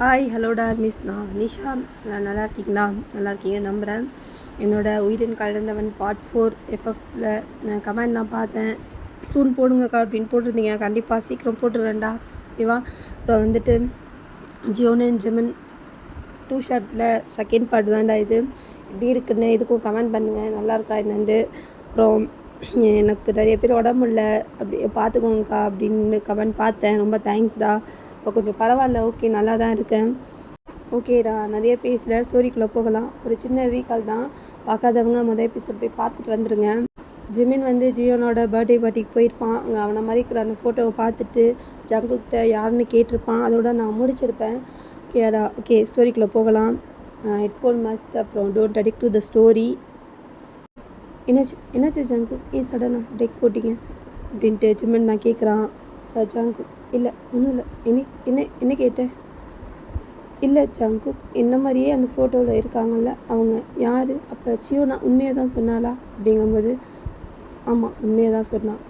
Hi ஹலோடா miss நான் நிஷா. நல்லா இருக்கீங்களா? நல்லா இருக்கீங்க நம்புகிறேன். என்னோடய உயிரின் கலந்தவன் பார்ட் 4 எஃப்எஃப்பில் நான் கமெண்ட் தான் பார்த்தேன். சூன் போடுங்கக்கா அப்படின்னு போட்டிருந்தீங்க. கண்டிப்பாக சீக்கிரம் போட்டுருவேன்டா, ஓகேவா? அப்புறம் வந்துட்டு ஜியோன் அண்ட் ஜெமின் 2 ஷார்ட்டில் செகண்ட் பார்ட் தான்டா இது. எப்படி இருக்குன்னு இதுக்கும் கமெண்ட் பண்ணுங்கள், நல்லா இருக்கா என்னண்டு. அப்புறம் எனக்கு நிறைய பேர் உடம்பு இல்லை அப்படி பார்த்துக்கோங்கக்கா அப்படின்னு கமெண்ட் பார்த்தேன். ரொம்ப தேங்க்ஸ்டா. இப்போ கொஞ்சம் பரவாயில்ல, ஓகே, நல்லா தான் இருக்கேன். ஓகேடா, நிறைய பேசல, ஸ்டோரிக்குள்ளே போகலாம். ஒரு சின்ன ரீகால் தான், பார்க்காதவங்க மொதல் எபிசோட் போய் பார்த்துட்டு வந்துடுங்க. ஜிமின் வந்து ஜியோனோட பர்த்டே பார்ட்டிக்கு போயிருப்பான். அங்கே அவனை மாதிரி இருக்கிற அந்த ஃபோட்டோவை பார்த்துட்டு ஜங்குக்கிட்ட யாருன்னு கேட்டிருப்பான். அதோட நான் முடிச்சிருப்பேன். ஓகேடா, ஓகே, ஸ்டோரிக்குள்ளே போகலாம். Headphone must. அப்புறம் don't addict to the story. என்னாச்சு ஜங்கு, ஏன் சடனாக பிரேக் போட்டிங்க அப்படின்ட்டு ஜிமின் தான் கேட்குறான். ஜங்கு இல்லை ஒன்றும் இல்லை. என்ன கேட்டேன்? இல்லை ஜங்கு, என்ன மாதிரியே அந்த ஃபோட்டோவில் இருக்காங்கல்ல, அவங்க யார்? அப்போ சியோனா உண்மையாக தான் சொன்னாலா அப்படிங்கும்போது, ஆமாம் உண்மையாக தான் சொன்னான்.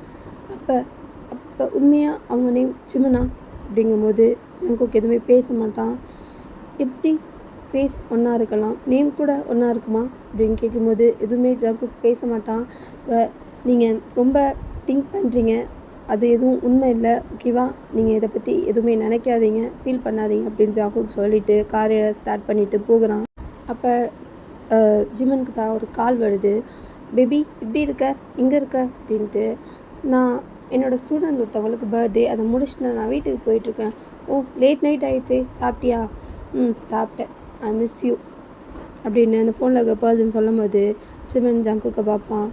அப்போ உண்மையாக அவங்க நேம் ஜிமினா அப்படிங்கும்போது ஜங்குக்கு எதுவுமே பேச மாட்டான். எப்படி ஃபேஸ் ஒன்றா இருக்கலாம், நேம் கூட ஒன்றா இருக்குமா அப்படின்னு கேட்கும்போது எதுவுமே ஜங்குக்கு பேச மாட்டான். இப்போ நீங்கள் ரொம்ப திங்க் பண்ணுறீங்க, அது எதுவும் உண்மை இல்லை, ஓகேவா? நீங்கள் இதை பற்றி எதுவுமே நினைக்காதீங்க, ஃபீல் பண்ணாதீங்க அப்படின்னு ஜங்குக்கு சொல்லிவிட்டு காரை ஸ்டார்ட் பண்ணிவிட்டு போகிறான். அப்போ ஜிமனுக்கு தான் ஒரு கால் வருது. பேபி இப்படி இருக்க, எங்கே இருக்க அப்படின்ட்டு. நான் என்னோடய ஸ்டூடெண்ட் ஒருத்தவங்களுக்கு பர்த்டே, அதை முடிச்சுட்டு நான் வீட்டுக்கு போயிட்டுருக்கேன். ஓ, லேட் நைட் ஆகிடுச்சு, சாப்பிட்டியா? சாப்பிட்டேன். ஐ மிஸ் யூ அப்படின்னு அந்த ஃபோனில் இருக்க பர்சன் சொல்லும் போது ஜிமன் ஜங்குக்கை பார்ப்பான்.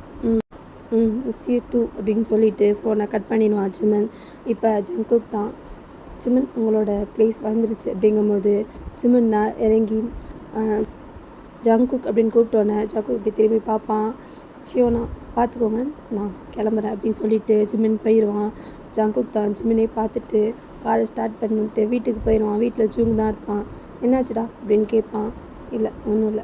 மிஸ் யூ டூ அப்படின்னு சொல்லிவிட்டு ஃபோனை கட் பண்ணிடுவான் ஜிமன். இப்போ ஜங்குக் தான், ஜிமன் உங்களோட ப்ளேஸ் வந்துருச்சு அப்படிங்கும்போது ஜிமன் தான் இறங்கி ஜங்குக் அப்படின்னு கூப்பிட்டோன்னே ஜங்குக் இப்படி திரும்பி பார்ப்பான். சியோனா பார்த்துக்கோங்க, நான் கிளம்புறேன் அப்படின்னு சொல்லிவிட்டு ஜிமின் போயிடுவான். ஜங்குக் தான் ஜிமினே பார்த்துட்டு காரை ஸ்டார்ட் பண்ணிவிட்டு வீட்டுக்கு போயிடுவான். வீட்டில் ஜூங் தான் இருப்பான். என்னாச்சுடா அப்படின்னு கேட்பான். இல்லை ஒன்றும் இல்லை,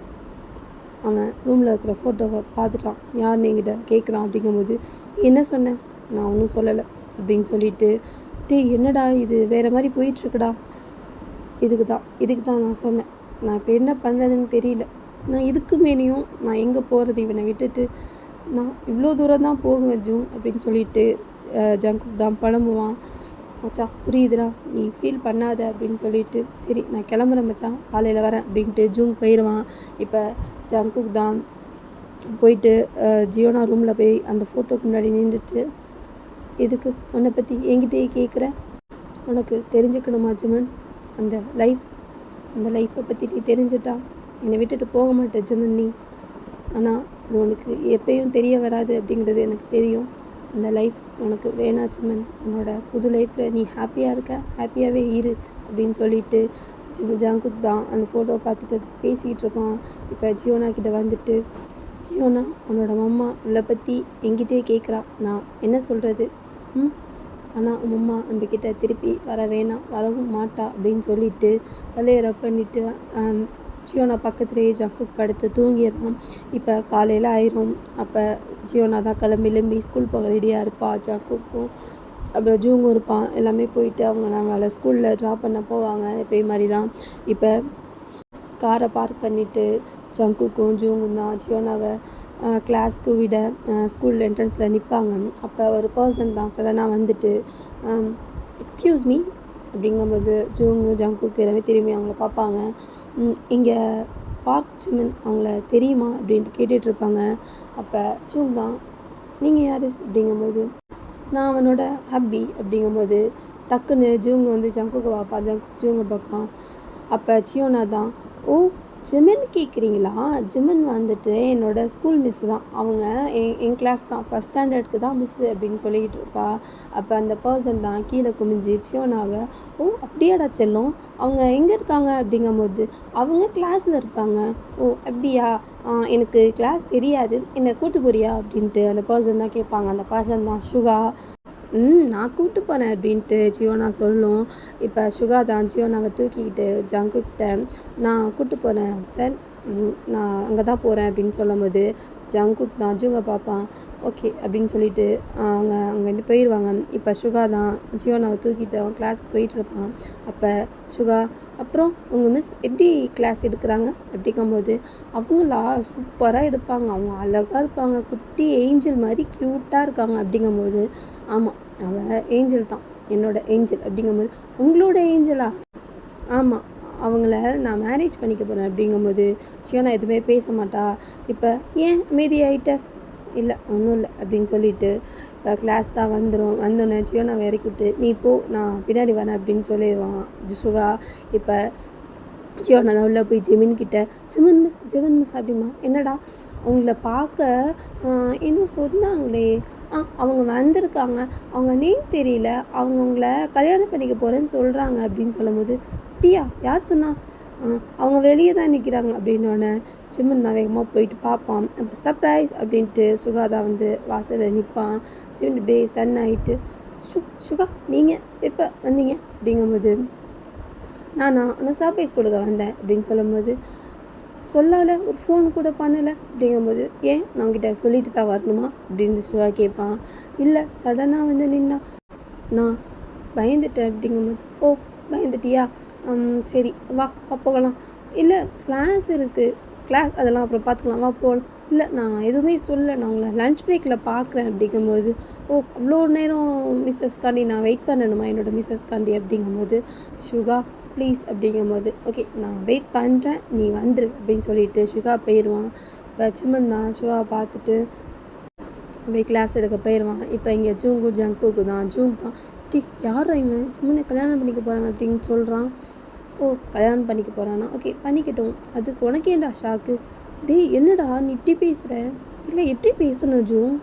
அவன் ரூமில் இருக்கிற ஃபோட்டோவை பார்த்துட்டான், யாருன்னு என்கிட்ட கேட்குறான் அப்படிங்கும்போது என்ன சொன்னேன்? நான் ஒன்றும் சொல்லலை அப்படின்னு சொல்லிவிட்டு, என்னடா இது வேறு மாதிரி போயிட்டுருக்குடா, இதுக்கு தான் நான் சொன்னேன், நான் இப்போ என்ன பண்ணுறதுன்னு தெரியல, நான் இதுக்கு மேலேயும் நான் எங்கே போகிறது, இவனை விட்டுட்டு நான் இவ்வளோ தூரம் தான் போகுவேன் ஜூங் அப்படின்னு சொல்லிட்டு ஜங்குக் தான் புலம்புவான். மச்சான் புரியுதுடா, நீ ஃபீல் பண்ணாத அப்படின்னு சொல்லிட்டு, சரி நான் கிளம்புறேன் மச்சான், காலையில் வரேன் அப்படின்ட்டு ஜூங் போயிடுவான். இப்போ ஜங்குக் தான் போயிட்டு ஜியோனா ரூமில் போய் அந்த ஃபோட்டோக்கு முன்னாடி நின்றுட்டு, எதுக்கு உன்னை பற்றி என்கிட்டயே கேட்குற? உனக்கு தெரிஞ்சுக்கணுமா ஜிமன்? அந்த லைஃப்பை பற்றி நீ தெரிஞ்சுட்டா என்னை விட்டுட்டு போக மாட்டேன் ஜிமன் நீ. ஆனால் அது உனக்கு எப்பயும் தெரிய வராது அப்படிங்கிறது எனக்கு தெரியும். அந்த லைஃப் உனக்கு வேணா ஜிமன், உன்னோட புது லைஃப்பில் நீ ஹாப்பியாக இருக்க, ஹாப்பியாகவே இரு அப்படின்னு சொல்லிட்டு ஜங்குக் தான் அந்த ஃபோட்டோவை பார்த்துட்டு பேசிக்கிட்டு இருப்பான். இப்போ ஜியோனா கிட்ட வந்துட்டு, ஜியோனா உன்னோட மம்மா உங்களை பற்றி என்கிட்டே கேட்குறா, நான் என்ன சொல்கிறது? ஆனால் உன் அம்மா நம்மக்கிட்ட திருப்பி வர வேணாம், வரவும் மாட்டா அப்படின்னு சொல்லிட்டு தலையை ரப் பண்ணிவிட்டு ஜியோனா பக்கத்துலேயே ஜங்குக் படுத்து தூங்கிடுறான். இப்போ காலையில் ஆயிரும். அப்போ ஜியோனா தான் கிளம்பி ஸ்கூல் போக ரெடியாக இருப்பாள். ஜங்குக்கும் அப்புறம் ஜூங்கும் இருப்பான். எல்லாமே போயிட்டு அவங்க நம்மளை ஸ்கூலில் ட்ராப் பண்ண போவாங்க எப்பயும் மாதிரி தான். இப்போ காரை பார்க் பண்ணிவிட்டு ஜங்குக்கும் ஜூங்கும் தான் ஜியோனாவை கிளாஸ்க்கு விட ஸ்கூல் என்ட்ரன்ஸில் நிற்பாங்க. அப்போ ஒரு பர்சன் தான் சடனாக வந்துட்டு எக்ஸ்கியூஸ் மீ அப்படிங்கும்போது ஜங்குக்கு எல்லாமே திரும்பி அவங்கள பார்ப்பாங்க. இங்கே பார்க் ஜிமன் அவங்கள தெரியுமா அப்படின்ட்டு கேட்டுட்ருப்பாங்க. அப்போ ஜூங் தான், நீங்கள் யார் அப்படிங்கும்போது, நான் அவனோட ஹப்பி அப்படிங்கும்போது டக்குன்னு ஜூங்க வந்து ஜங்குக்கு பார்ப்பான், ஜூங்கை பார்ப்பான். அப்போ சியோனா தான், ஓ ஜிமன் கேட்குறீங்களா? ஜிமன் வந்துட்டு என்னோடய ஸ்கூல் மிஸ் தான், அவங்க என் கிளாஸ் தான், ஃபஸ்ட் ஸ்டாண்டர்டுக்கு தான் மிஸ்ஸு அப்படின்னு சொல்லிக்கிட்டு இருப்பா. அப்போ அந்த பர்சன் தான் கீழே குமிஞ்சு சியோனாவை, ஓ அப்படியாடா செல்லும், அவங்க எங்கே இருக்காங்க அப்படிங்கும்போது, அவங்க கிளாஸில் இருப்பாங்க. ஓ அப்படியா, எனக்கு கிளாஸ் தெரியாது, என்னை கூட்டு போறியா அப்படின்ட்டு அந்த பர்சன் தான் கேட்பாங்க. அந்த பர்சன் தான் சுகா. நான் கூப்பிட்டு போனேன் அப்படின்ட்டு ஜியோனா சொல்லும். இப்போ சுகா தான் ஜியோனாவை தூக்கிக்கிட்டு ஜங்குக்கிட்ட, நான் கூப்பிட்டு போனேன் சார், நான் அங்கே தான் போகிறேன் அப்படின்னு சொல்லும்போது ஜங்குக் தான் ஜூங்கை பார்ப்பான். ஓகே அப்படின்னு சொல்லிட்டு அவங்க அங்கேருந்து போயிடுவாங்க. இப்போ சுகா தான் ஜியோனாவை தூக்கிட்டு அவன் கிளாஸுக்கு போயிட்டுருப்பான். அப்போ சுகா, அப்புறம் உங்கள் மிஸ் எப்படி கிளாஸ் எடுக்கிறாங்க அப்படிங்கும்போது, அவங்களா சூப்பராக எடுப்பாங்க, அவங்க அழகாக இருப்பாங்க, குட்டி ஏஞ்சல் மாதிரி க்யூட்டாக இருக்காங்க அப்படிங்கும்போது, ஆமாம் அவள் ஏஞ்சல் தான், என்னோட ஏஞ்சல் அப்படிங்கும்போது, உங்களோட ஏஞ்சலா? ஆமாம், அவங்கள நான் மேரேஜ் பண்ணிக்க போகிறேன் அப்படிங்கும்போது, சியோனா எதுவுமே பேச மாட்டா. இப்போ ஏன் அமைதியாயிட்ட? இல்லை ஒன்றும் இல்லை அப்படின்னு சொல்லிட்டு கிளாஸ் தான் வந்தோடனே சியோனாவை இறக்கி விட்டு, நீ போ நான் பின்னாடி வரேன் அப்படின்னு சொல்லிடுவான் சுகா. இப்போ சியோனா தான் உள்ளே போய் ஜிமின் கிட்ட, ஜிமின் மிஸ் அப்படிமா, என்னடா அவங்கள பார்க்க இன்னும் சொன்னாங்களே, அவங்க வந்திருக்காங்க, அவங்க நேம் தெரியல, அவங்க உங்களை கல்யாணம் பண்ணிக்க போகிறேன்னு சொல்கிறாங்க அப்படின்னு சொல்லும்போது, டியா யார் சொன்னா? அவங்க வெளியே தான் நிற்கிறாங்க அப்படின்னோடனே சிம்மன் நான் வேகமாக போயிட்டு பார்ப்பான். அப்போ சர்ப்ரைஸ் அப்படின்ட்டு சுகா தான் வந்து வாசலில் நிற்பான். சிம்மன் இப்படியே ஸ்டன் ஆகிட்டு, சுகா நீங்கள் எப்போ வந்தீங்க அப்படிங்கும்போது, நானா உன்னை சர்ப்ரைஸ் கொடுக்க வந்தேன் அப்படின்னு சொல்லும்போது, சொல்லலை ஒரு ஃபோன் கூட பண்ணலை அப்படிங்கும்போது, ஏன் நான் உங்ககிட்ட சொல்லிட்டு தான் வரணுமா அப்படின்னு சுகா கேட்பான். இல்லை சடனாக வந்து நின்னா, நான் பயந்துட்டேன் அப்படிங்கும்போது, ஓ பயந்துட்டியா, சரி வா போகலாம். இல்லை கிளாஸ் இருக்குது, கிளாஸ் அதெல்லாம் அப்புறம் பார்த்துக்கலாம், வா போகலாம். இல்லை நான் எதுவுமே சொல்லலை, நான் உங்களை லன்ச் பிரேக்கில் பார்க்குறேன் அப்படிங்கும்போது, ஓ அவ்வளோ நேரம் மிஸ்ஸஸ்காண்டி நான் வெயிட் பண்ணணுமா என்னோடய மிஸ்ஸஸ்காண்டி அப்படிங்கும்போது, சுகா ப்ளீஸ் அப்படிங்கும்போது, ஓகே நான் வெயிட் பண்ணுறேன் நீ வந்துரு அப்படின்னு சொல்லிட்டு சுகா போயிடுவான். இப்போ சிம்மன் தான் சுகாவை பார்த்துட்டு போய் கிளாஸ் எடுக்க போயிடுவான். இப்போ இங்கே ஜங்குக்கு தான் யார் இவன் சிம்மனை கல்யாணம் பண்ணிக்க போகிறான் அப்படின்னு சொல்கிறான். ஓ கல்யாணம் பண்ணிக்க போகிறானா, ஓகே பண்ணிக்கட்டும், அதுக்கு உனக்கு ஏன்டா ஷாக்கு? டேய் என்னடா நீ இப்படி பேசுகிற? இல்லை எப்படி பேசணும் ஜூன்?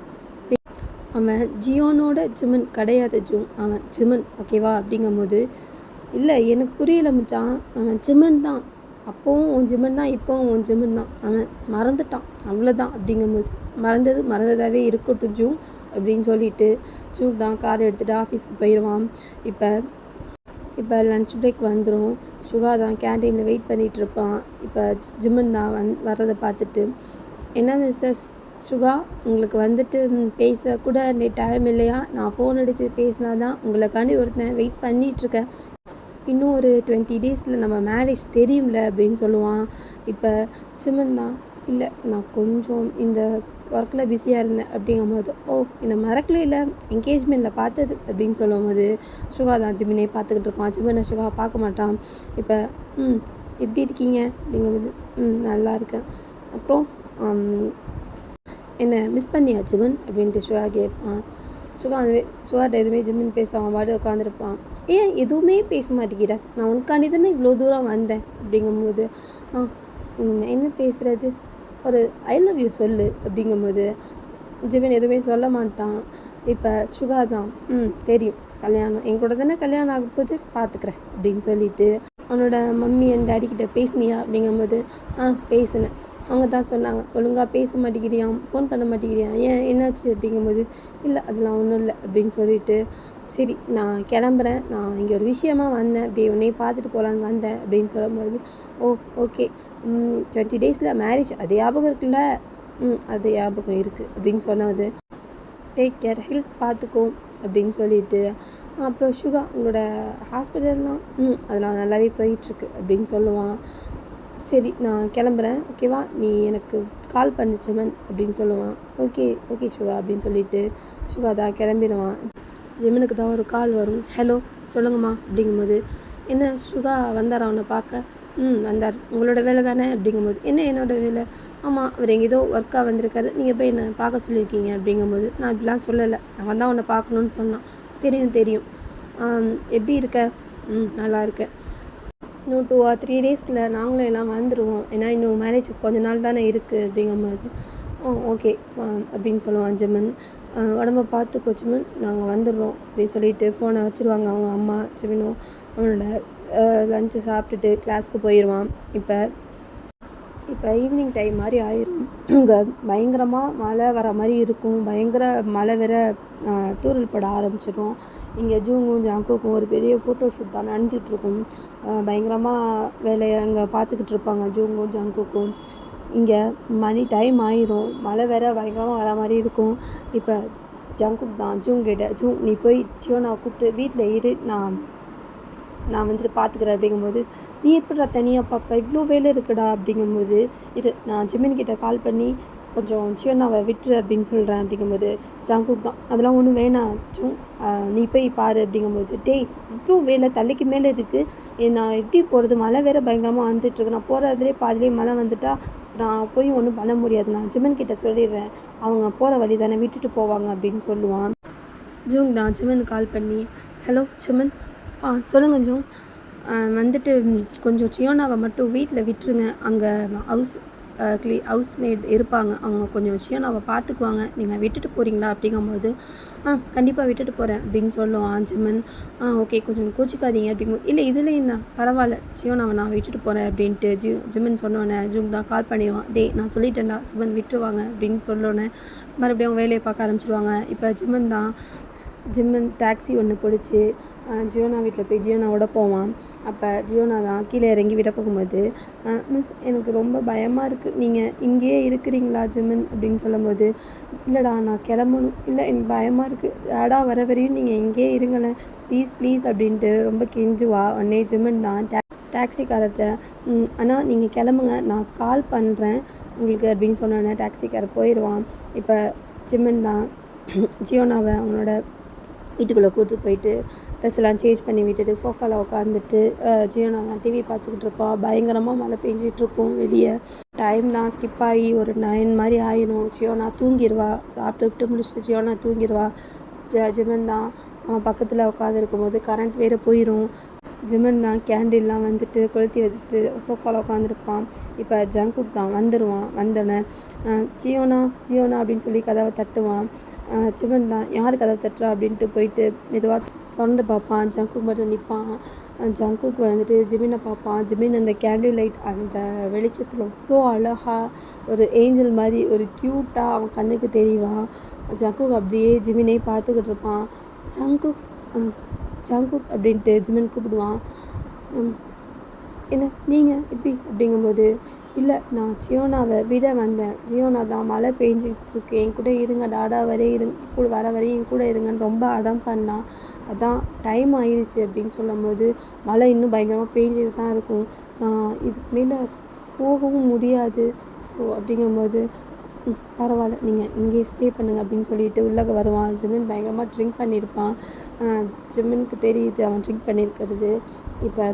அவன் ஜியோனோட ஜிமன் கிடையாது ஜூன், அவன் ஜிமன் ஓகேவா அப்படிங்கும்போது, இல்லை எனக்கு புரியலை மச்சான், அவன் ஜிமன் தான், அப்போவும் உன் ஜிமன் தான் இப்போவும் உன் ஜிமன் தான், அவன் மறந்துட்டான் அவ்வளோதான் அப்படிங்கும்போது, மறந்ததாகவே இருக்கட்டும் ஜூன் அப்படின்னு சொல்லிட்டு ஜூன் தான் கார் எடுத்துகிட்டு ஆஃபீஸ்க்கு போயிடுவான். இப்போ லன்ச் பிரேக் வந்துடும். சுகா தான் கேன்டீனில் வெயிட் பண்ணிகிட்டு இருப்பான். இப்போ ஜிம்மன் தான் வர்றதை பார்த்துட்டு, என்ன மிஸ்ஸஸ் சுகா உங்களுக்கு வந்துட்டு பேசக்கூட டைம் இல்லையா? நான் ஃபோன் அடித்து பேசினா தான் உங்களுக்காண்டி ஒருத்தன் வெயிட் பண்ணிகிட்ருக்கேன், இன்னும் ஒரு 20 டேஸில் நம்ம மேரேஜ் தெரியும்ல அப்படின்னு சொல்லுவான். இப்போ ஜிம்மன் தான், இல்லை நான் கொஞ்சம் இந்த ஒர்க்கில் பிஸியாக இருந்தேன் அப்படிங்கும்போது, ஓ என்னை மறக்கல, இல்லை என்கேஜ்மெண்ட்டில் பார்த்தது அப்படின்னு சொல்லும்போது, சுகா தான் ஜிமினே பார்த்துக்கிட்டு இருப்பான். ஜிமினை சுகா பார்க்க மாட்டான். இப்போ எப்படி இருக்கீங்க அப்படிங்கும்போது, நல்லா இருக்கேன், அப்புறம் என்னை மிஸ் பண்ணியா ஜிமன் அப்படின்ட்டு சுகா கேட்பான். சுகாட்ட எதுவுமே ஜிமின் பேசாமல் வாடி உட்காந்துருப்பான். ஏன் எதுவுமே பேச மாட்டேங்கிற? நான் உனக்காண்டி தானே இவ்வளோ தூரம் வந்தேன் அப்படிங்கும்போது, என்ன பேசுகிறது, ஒரு ஐ லவ் யூ சொல்லு அப்படிங்கும்போது ஜிமின் எதுவுமே சொல்ல மாட்டான். இப்போ சுகா தான், தெரியும் கல்யாணம் என் கூட தானே கல்யாணம் ஆகும்போது பார்த்துக்கிறேன் அப்படின்னு சொல்லிட்டு, அவனோட மம்மி அண்ட் டேடிக்கிட்ட பேசினியா அப்படிங்கும்போது, பேசினேன், அவங்க தான் சொன்னாங்க ஒழுங்காக பேச மாட்டேங்கிறியாம், ஃபோன் பண்ண மாட்டேங்கிறியாம், ஏன் என்னாச்சு அப்படிங்கும்போது, இல்லை அதெல்லாம் ஒன்றும் இல்லை அப்படின்னு சொல்லிட்டு, சரி நான் கிளம்புறேன், நான் இங்கே ஒரு விஷயமாக வந்தேன், அப்படி உன்னையே பார்த்துட்டு போகலான்னு வந்தேன் அப்படின்னு சொல்லும்போது, ஓ ஓகே 20 டேஸில் மேரேஜ் அது ஞாபகம் இருக்குல்ல? அது ஞாபகம் இருக்குது அப்படின்னு சொன்னது, டேக் கேர் ஹெல்த் பார்த்துக்கோ அப்படின்னு சொல்லிட்டு, அப்புறம் சுகா உங்களோட ஹாஸ்பிட்டல்லாம் அதெல்லாம் நல்லாவே போயிட்டுருக்கு அப்படின்னு சொல்லுவான். சரி நான் கிளம்புறேன் ஓகேவா, நீ எனக்கு கால் பண்ணிச்சவன் அப்படின்னு சொல்லுவான். ஓகே சுகா அப்படின்னு சொல்லிட்டு சுகா தான் கிளம்பிடுவான். ஜிமனுக்கு தான் ஒரு கால் வரும். ஹலோ சொல்லுங்கம்மா அப்படிங்கும்போது, என்ன சுகா வந்தாரா அவனை பார்க்க? வந்தார், உங்களோட வேலை தானே அப்படிங்கும்போது, என்ன என்னோடய வேலை? ஆமாம் அவர் எங்கே ஏதோ ஒர்க்காக வந்திருக்காரு, நீங்கள் போய் என்னை பார்க்க சொல்லியிருக்கீங்க அப்படிங்கும்போது, நான் இப்படிலாம் சொல்லலை, அவன் தான் உன்னை பார்க்கணுன்னு சொன்னான். தெரியும், எப்படி இருக்க? நல்லா இருக்கேன், இன்னும் 2 or 3 டேஸில் நாங்களும் எல்லாம் வந்துடுவோம், ஏன்னா இன்னும் மேரேஜ் கொஞ்ச நாள் தானே இருக்குது அப்படிங்கும்போது, ஓகே அப்படின்னு சொல்லுவான் ஜிமன். உடம்ப பார்த்துக்கோ ஜிமன், நாங்கள் வந்துடுறோம் அப்படின்னு சொல்லிட்டு ஃபோனை வச்சுருவாங்க அவங்க அம்மா. ஜிமனும் அவனோட லஞ்சை சாப்பிட்டுட்டு கிளாஸ்க்கு போயிடுவான். இப்போ ஈவினிங் டைம் மாதிரி ஆயிரும். அங்கே பயங்கரமாக மழை வர மாதிரி இருக்கும், பயங்கர மழை வேற தூரல் பட ஆரம்பிச்சிடும். இங்கே ஜாங்குக்கும் ஒரு பெரிய ஃபோட்டோ ஷூட் தான் நடந்துகிட்ருக்கும். பயங்கரமாக வேலையை அங்கே பார்த்துக்கிட்டு இருப்பாங்க ஜாங்குக்கும். இங்கே மணி டைம் ஆயிரும், மழை வேற பயங்கரமாக வர மாதிரி இருக்கும். இப்போ ஜங்குக் தான் ஜூன் கிட்ட, நீ போய் சியோனாவை கூப்பிட்டு வீட்டில் இரு, நான் நான் வந்துட்டு பார்த்துக்கிறேன் அப்படிங்கும்போது, நீ எப்படிடா தனியாக பார்ப்ப, இவ்வளோ வேலை இருக்குடா அப்படிங்கும்போது, நான் ஜிமின் கிட்ட கால் பண்ணி கொஞ்சம் சியோனாவை விட்டுரு அப்படின்னு சொல்கிறேன் அப்படிங்கும்போது, ஜாங்குக் தான் அதெல்லாம் ஒன்றும் வேணாம் ஜூங், நீ போய் பாரு அப்படிங்கும்போது, டேய் இவ்வளோ வேலை தலைக்கு மேலே இருக்குது, நான் எப்படி போகிறது, மழை வேறு பயங்கரமாக வந்துட்டுருக்கு, நான் போகிறதுலே பாதிலே மழை வந்துட்டா நான் போய் ஒன்றும் பண்ண முடியாது, நான் ஜிமன் கிட்ட சொல்லிடுறேன், அவங்க போகிற வழி தானே விட்டுட்டு போவாங்க அப்படின்னு சொல்லுவான். ஜூங் தான் ஜிமன் கால் பண்ணி, ஹலோ ஜிமன், சொல்லுங்கள் ஜூங், வந்துட்டு கொஞ்சம் சியோனாவை மட்டும் வீட்டில் விட்டுருங்க, அங்கே ஹவுஸ்மேட் இருப்பாங்க, அவங்க கொஞ்சம் சியோனாவை பார்த்துக்குவாங்க, நீங்கள் விட்டுட்டு போகிறீங்களா அப்படிங்கும்போது, கண்டிப்பாக விட்டுட்டு போகிறேன் அப்படின்னு சொல்லுவான் ஜிமன். ஓகே கொஞ்சம் கோச்சிக்காதீங்க அப்படிங்கும்போது, இல்லை இதில் என்ன பரவாயில்ல சியோனாவை நான் விட்டுட்டு போகிறேன் அப்படின்ட்டு ஜிமன் சொன்னோன்னே ஜூங் தான் கால் பண்ணிடுவான். டே நான் சொல்லிட்டேன்டா ஜிமன் விட்டுருவாங்க அப்படின்னு சொல்லோன்னே மறுபடியும் அவங்க வேலையை பார்க்க ஆரம்பிச்சிடுவாங்க. இப்போ ஜிம்மன் டாக்ஸி ஒன்று பிடிச்சி ஜியோனா வீட்டில் போய் ஜியோனாவோட போவான். அப்போ ஜியோனா தான் கீழே இறங்கி விட போகும்போது, மிஸ் எனக்கு ரொம்ப பயமாக இருக்குது, நீங்கள் இங்கேயே இருக்கிறீங்களா ஜிம்மன் அப்படின்னு சொல்லும்போது, இல்லைடா நான் கிளம்பணும், இல்லை எனக்கு பயமாக இருக்குது டேடா வர வரையும் நீங்கள் இங்கேயே இருங்களேன் ப்ளீஸ் ப்ளீஸ் அப்படின்ட்டு ரொம்ப கெஞ்சுவா. உடனே ஜிம்மன் தான் டாக்ஸிக்காரர்கிட்ட, ஆனால் நீங்கள் கிளம்புங்க நான் கால் பண்ணுறேன் உங்களுக்கு அப்படின்னு சொன்னோன்னே டாக்ஸிக்காரர் போயிடுவான். இப்போ ஜிம்மன் தான் ஜியோனாவை அவனோட வீட்டுக்குள்ளே கூப்பிட்டு போயிட்டு ட்ரெஸ் எல்லாம் சேஞ்ச் பண்ணி விட்டுட்டு சோஃபாவில் உட்காந்துட்டு ஜியோனா தான் டிவி பார்த்துக்கிட்டு இருப்பான். பயங்கரமாக மழை பெஞ்சிட்ருக்கும் வெளியே. டைம் தான் ஸ்கிப் ஆகி ஒரு 9 மாதிரி ஆயிடும். ஜியோனா தூங்கிடுவா, சாப்பிட்டு முடிச்சுட்டு ஜியோனா தூங்கிடுவா. ஜிமன் தான் அவன் பக்கத்தில் உட்காந்துருக்கும் போது கரண்ட் வேறு போயிடும். ஜிமன் தான் கேண்டில்லாம் வந்துட்டு கொளுத்தி வச்சுட்டு சோஃபாவில் உட்காந்துருப்பான். இப்போ ஜங்குக் தான் வந்துடுவான். வந்தோடனே ஜியோனா அப்படின்னு சொல்லி கதவை தட்டுவான். ஜிமன் தான் யார் கதவை தட்டுறா அப்படின்ட்டு போயிட்டு மெதுவாக திறந்து பார்ப்பான். ஜங்குக் மட்டும் நிற்பான். ஜங்குக் வந்துட்டு ஜிமினை பார்ப்பான். ஜிமின் அந்த கேண்டில் லைட் அந்த வெளிச்சத்தில் அவ்வளோ அழகாக ஒரு ஏஞ்சல் மாதிரி ஒரு க்யூட்டாக அவன் கண்ணுக்கு தெரிவான். ஜங்குக் அப்படியே ஜிமினே பார்த்துக்கிட்டு இருப்பான். ஜங்குக் அப்படின்ட்டு ஜிமின் கூப்பிடுவான். என்ன நீங்கள் எப்படி அப்படிங்கும்போது, இல்லை நான் ஜியோனாவை விட வந்தேன், ஜியோனா தான் மழை பெஞ்சிட்ருக்கு, என் கூட இருங்க டாடா வர வரையும் என் கூட இருங்கன்னு ரொம்ப அடம் பண்ணான், அதான் டைம் ஆயிடுச்சு அப்படின்னு சொல்லும்போது, மழை இன்னும் பயங்கரமாக பெஞ்சிட்டு தான் இருக்கும், இதுக்கு மேலே போகவும் முடியாது, ஸோ அப்படிங்கும்போது பரவாயில்ல நீங்கள் இங்கே ஸ்டே பண்ணுங்கள் அப்படின்னு சொல்லிட்டு உள்ளே வருவான். ஜிமின் பயங்கரமாக ட்ரிங்க் பண்ணியிருப்பான். ஜிமினுக்கு தெரியுது அவன் ட்ரிங்க் பண்ணியிருக்கிறது. இப்போ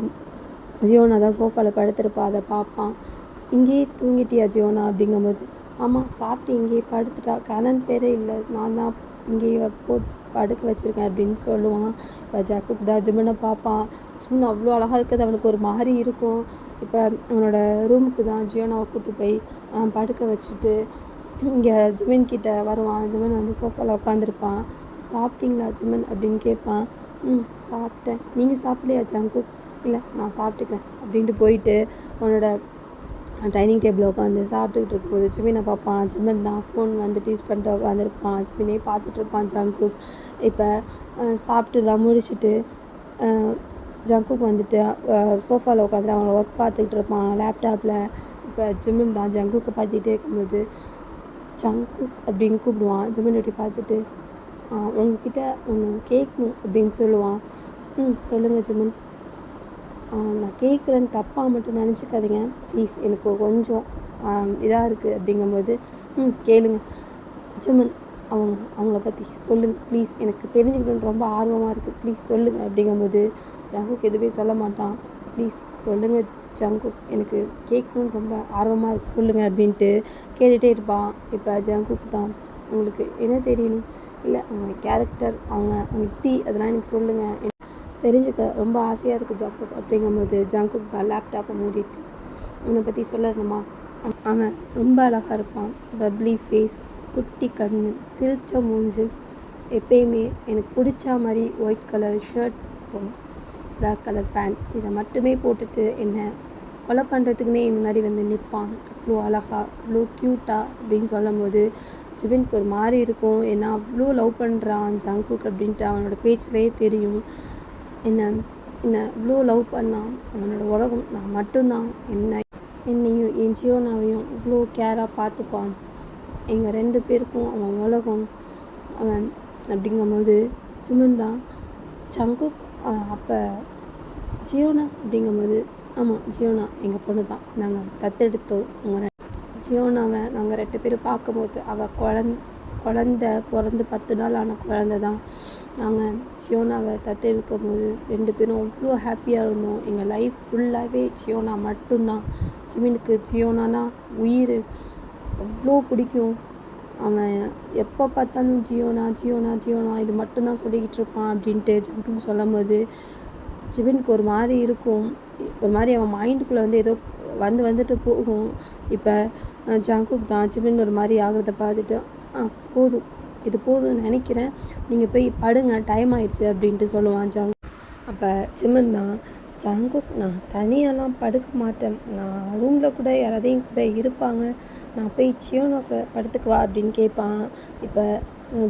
ஜியோனா தான் சோஃபாவில் படுத்திருப்பா, அதை பார்ப்பான். இங்கேயே தூங்கிட்டியா ஜியோனா அப்படிங்கும்போது, ஆமாம் சாப்பிட்டு இங்கேயே படுத்துட்டா, கரண்ட் வேறே இல்லை, நான் தான் இங்கேயே படுக்க வச்சுருக்கேன் அப்படின்னு சொல்லுவான். இப்போ ஜங்குக் தான் ஜிமினை பார்ப்பான். ஜிமின் அவ்வளோ அழகாக இருக்குது, அவனுக்கு ஒரு மாதிரி இருக்கும். இப்போ அவனோட ரூமுக்கு தான் ஜியோனாவை கூப்பிட்டு போய் படுக்க வச்சுட்டு இங்கே ஜிமின் கிட்ட வருவான். ஜிமின் வந்து சோஃபாவில் உட்காந்துருப்பான். சாப்பிட்டீங்களா ஜிமின் அப்படின்னு கேட்பான். சாப்பிட்டேன், நீங்கள் சாப்பிட்லையா ஜங்குக்? இல்லை நான் சாப்பிட்டுக்கிறேன் அப்படின்ட்டு போயிட்டு அவனோட டைனிங் டேபிளில் உட்காந்து சாப்பிட்டுக்கிட்டு இருக்கும்போது ஜிமினை பார்ப்பான். ஜிமின் தான் ஃபோன் வந்துட்டு யூஸ் பண்ணிட்டு உட்காந்துருப்பான். ஜிமினே பார்த்துட்ருப்பான் ஜங்குக். இப்போ சாப்பிட்டுலாம் முடிச்சுட்டு ஜங்குக் வந்துட்டு சோஃபாவில் உட்காந்துட்டு அவனை ஒர்க் பார்த்துக்கிட்டு இருப்பான் லேப்டாப்பில். இப்போ ஜிமின் தான் ஜங்குக்கை பார்த்துக்கிட்டே இருக்கும்போது ஜங்குக் அப்படின்னு கூப்பிடுவான். ஜிமின் எப்படி பார்த்துட்டு, உங்ககிட்ட ஒன்று கேட்கணும் அப்படின்னு சொல்லுவான். சொல்லுங்கள் ஜிமின், நான் கேட்குறேன்னு தப்பாக மட்டும் நினச்சிக்காதீங்க ப்ளீஸ், எனக்கு கொஞ்சம் இதாக இருக்குது அப்படிங்கும்போது, கேளுங்க ஜிமின், அவங்கள பற்றி சொல்லுங்கள் ப்ளீஸ், எனக்கு தெரிஞ்சுக்கணுன்னு ரொம்ப ஆர்வமாக இருக்குது, ப்ளீஸ் சொல்லுங்கள் அப்படிங்கும்போது ஜங்குக் எதுவுமே சொல்ல மாட்டான். ப்ளீஸ் சொல்லுங்கள் ஜங்குக், எனக்கு கேட்கணுன்னு ரொம்ப ஆர்வமாக இருக்குது சொல்லுங்கள் அப்படின்ட்டு கேட்டுகிட்டே இருப்பான். இப்போ ஜங்குக் தான், உங்களுக்கு என்ன தெரியணும், இல்லை அவங்க கேரக்டர், அவங்க டீ அதெல்லாம் எனக்கு சொல்லுங்கள், தெரிஞ்சுக்க ரொம்ப ஆசையாக இருக்குது ஜங்குக் அப்படிங்கும்போது ஜங்குக் தான் லேப்டாப்பை மூடிட்டு, அவனை பற்றி சொல்லணுமா, அவன் ரொம்ப அழகாக இருப்பான், பப்ளி ஃபேஸ், குட்டி கண், சிரிச்ச மூஞ்சு, எப்பயுமே எனக்கு பிடிச்ச மாதிரி white colour shirt, black colour pant, இதை மட்டுமே போட்டுட்டு என்னை கொலை பண்ணுறதுக்குன்னே முன்னாடி வந்து நிற்பான். அவ்வளோ அழகா அவ்வளோ க்யூட்டாக அப்படின்னு சொல்லும்போது ஜிமினுக்கு ஒரு மாதிரி இருக்கும். ஏன்னா அவ்வளோ லவ் பண்ணுறான் ஜங்குக் அப்படின்ட்டு அவனோட பேச்சிலேயே தெரியும். என்ன இவ்வளோ லவ் பண்ணான், அவனோட உலகம் நான் மட்டும்தான், என்னையும் என் ஜியோனாவையும் இவ்வளோ கேராக பார்த்துப்பான், எங்கள் 2 பேருக்கும் அவன் உலகம் அவன் அப்படிங்கும்போது ஜிமின் தான் ஜங்குக் அப்போ ஜியோனா அப்படிங்கும்போது ஆமாம் ஜியோனா எங்கள் பொண்ணு தான், நாங்கள் தத்தெடுத்தோம். ஜியோனாவை நாங்கள் 2 பேரும் பார்க்கும்போது அவள் குழந்த பிறந்து 10 நாள் ஆன குழந்த தான். நாங்கள் ஜியோனாவை தத்தெடுக்கும் போது 2 பேரும் அவ்வளோ ஹாப்பியாக இருந்தோம். எங்கள் லைஃப் ஃபுல்லாகவே ஜியோனா மட்டும்தான். ஜிமினுக்கு ஜியோனானா உயிர், அவ்வளோ பிடிக்கும். அவன் எப்போ பார்த்தாலும் ஜியோனா ஜியோனா ஜியோனா இது மட்டும்தான் சொல்லிக்கிட்டு இருப்பான் அப்படின்ட்டு ஜங்குக் சொல்லும் போது ஜிமினுக்கு ஒரு மாதிரி இருக்கும். ஒரு மாதிரி அவன் மைண்டுக்குள்ளே வந்து ஏதோ வந்துட்டு போகும். இப்போ ஜங்குக் தான் ஜிமின் ஒரு மாதிரி ஆகிறத பார்த்துட்டு போதும், இது போதும்னு நினைக்கிறேன், நீங்கள் போய் படுங்க, டைம் ஆயிடுச்சு அப்படின்ட்டு சொல்லுவான் ஜங்குக். அப்போ ஜிமின் தான், ஜங்குக் நான் தனியாலாம் படுக்க மாட்டேன், நான் ரூமில் கூட யாராதையும் கூட இருப்பாங்க, நான் போய் ஜியோனா கூட படுத்துக்குவா அப்படின்னு கேட்பான். இப்போ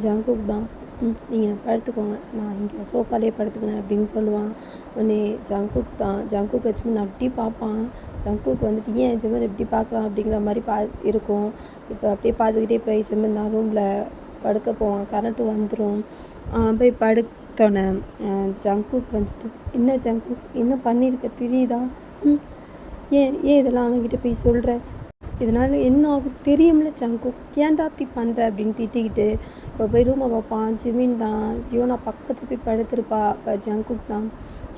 ஜங்குக் தான், நீங்கள் படுத்துக்கோங்க, நான் இங்கே சோஃபாலே படுத்துக்கிறேன் அப்படின்னு சொல்லுவான். உடனே ஜங்குக் ஜிமின் அப்படி பார்ப்பான். ஜங்குக் வந்துட்டு ஏன் ஜிமின் எப்படி பார்க்குறான் அப்படிங்கிற மாதிரி இருக்கும். இப்போ அப்படியே பார்த்துக்கிட்டே போய் ஜிமின் தான் ரூமில் படுக்க போவான். கரண்ட்டு வந்துடும். போய் படுத்தோன்னே ஜங்குக் வந்துட்டு, என்ன ஜங்குக் என்ன பண்ணியிருக்க தெரியுதா? ஏன் இதெல்லாம் அவன்கிட்ட போய் சொல்கிற? இதனால் என்ன ஆகும் தெரியும்ல ஜங்குக், ஏன்டா அப்படி பண்ணுற அப்படின்னு திட்டிக்கிட்டு இப்போ போய் ரூமை பார்ப்பான். ஜிமின் தான் ஜியோனா பக்கத்தில் போய் படுத்துருப்பா. இப்போ ஜங்குக் தான்,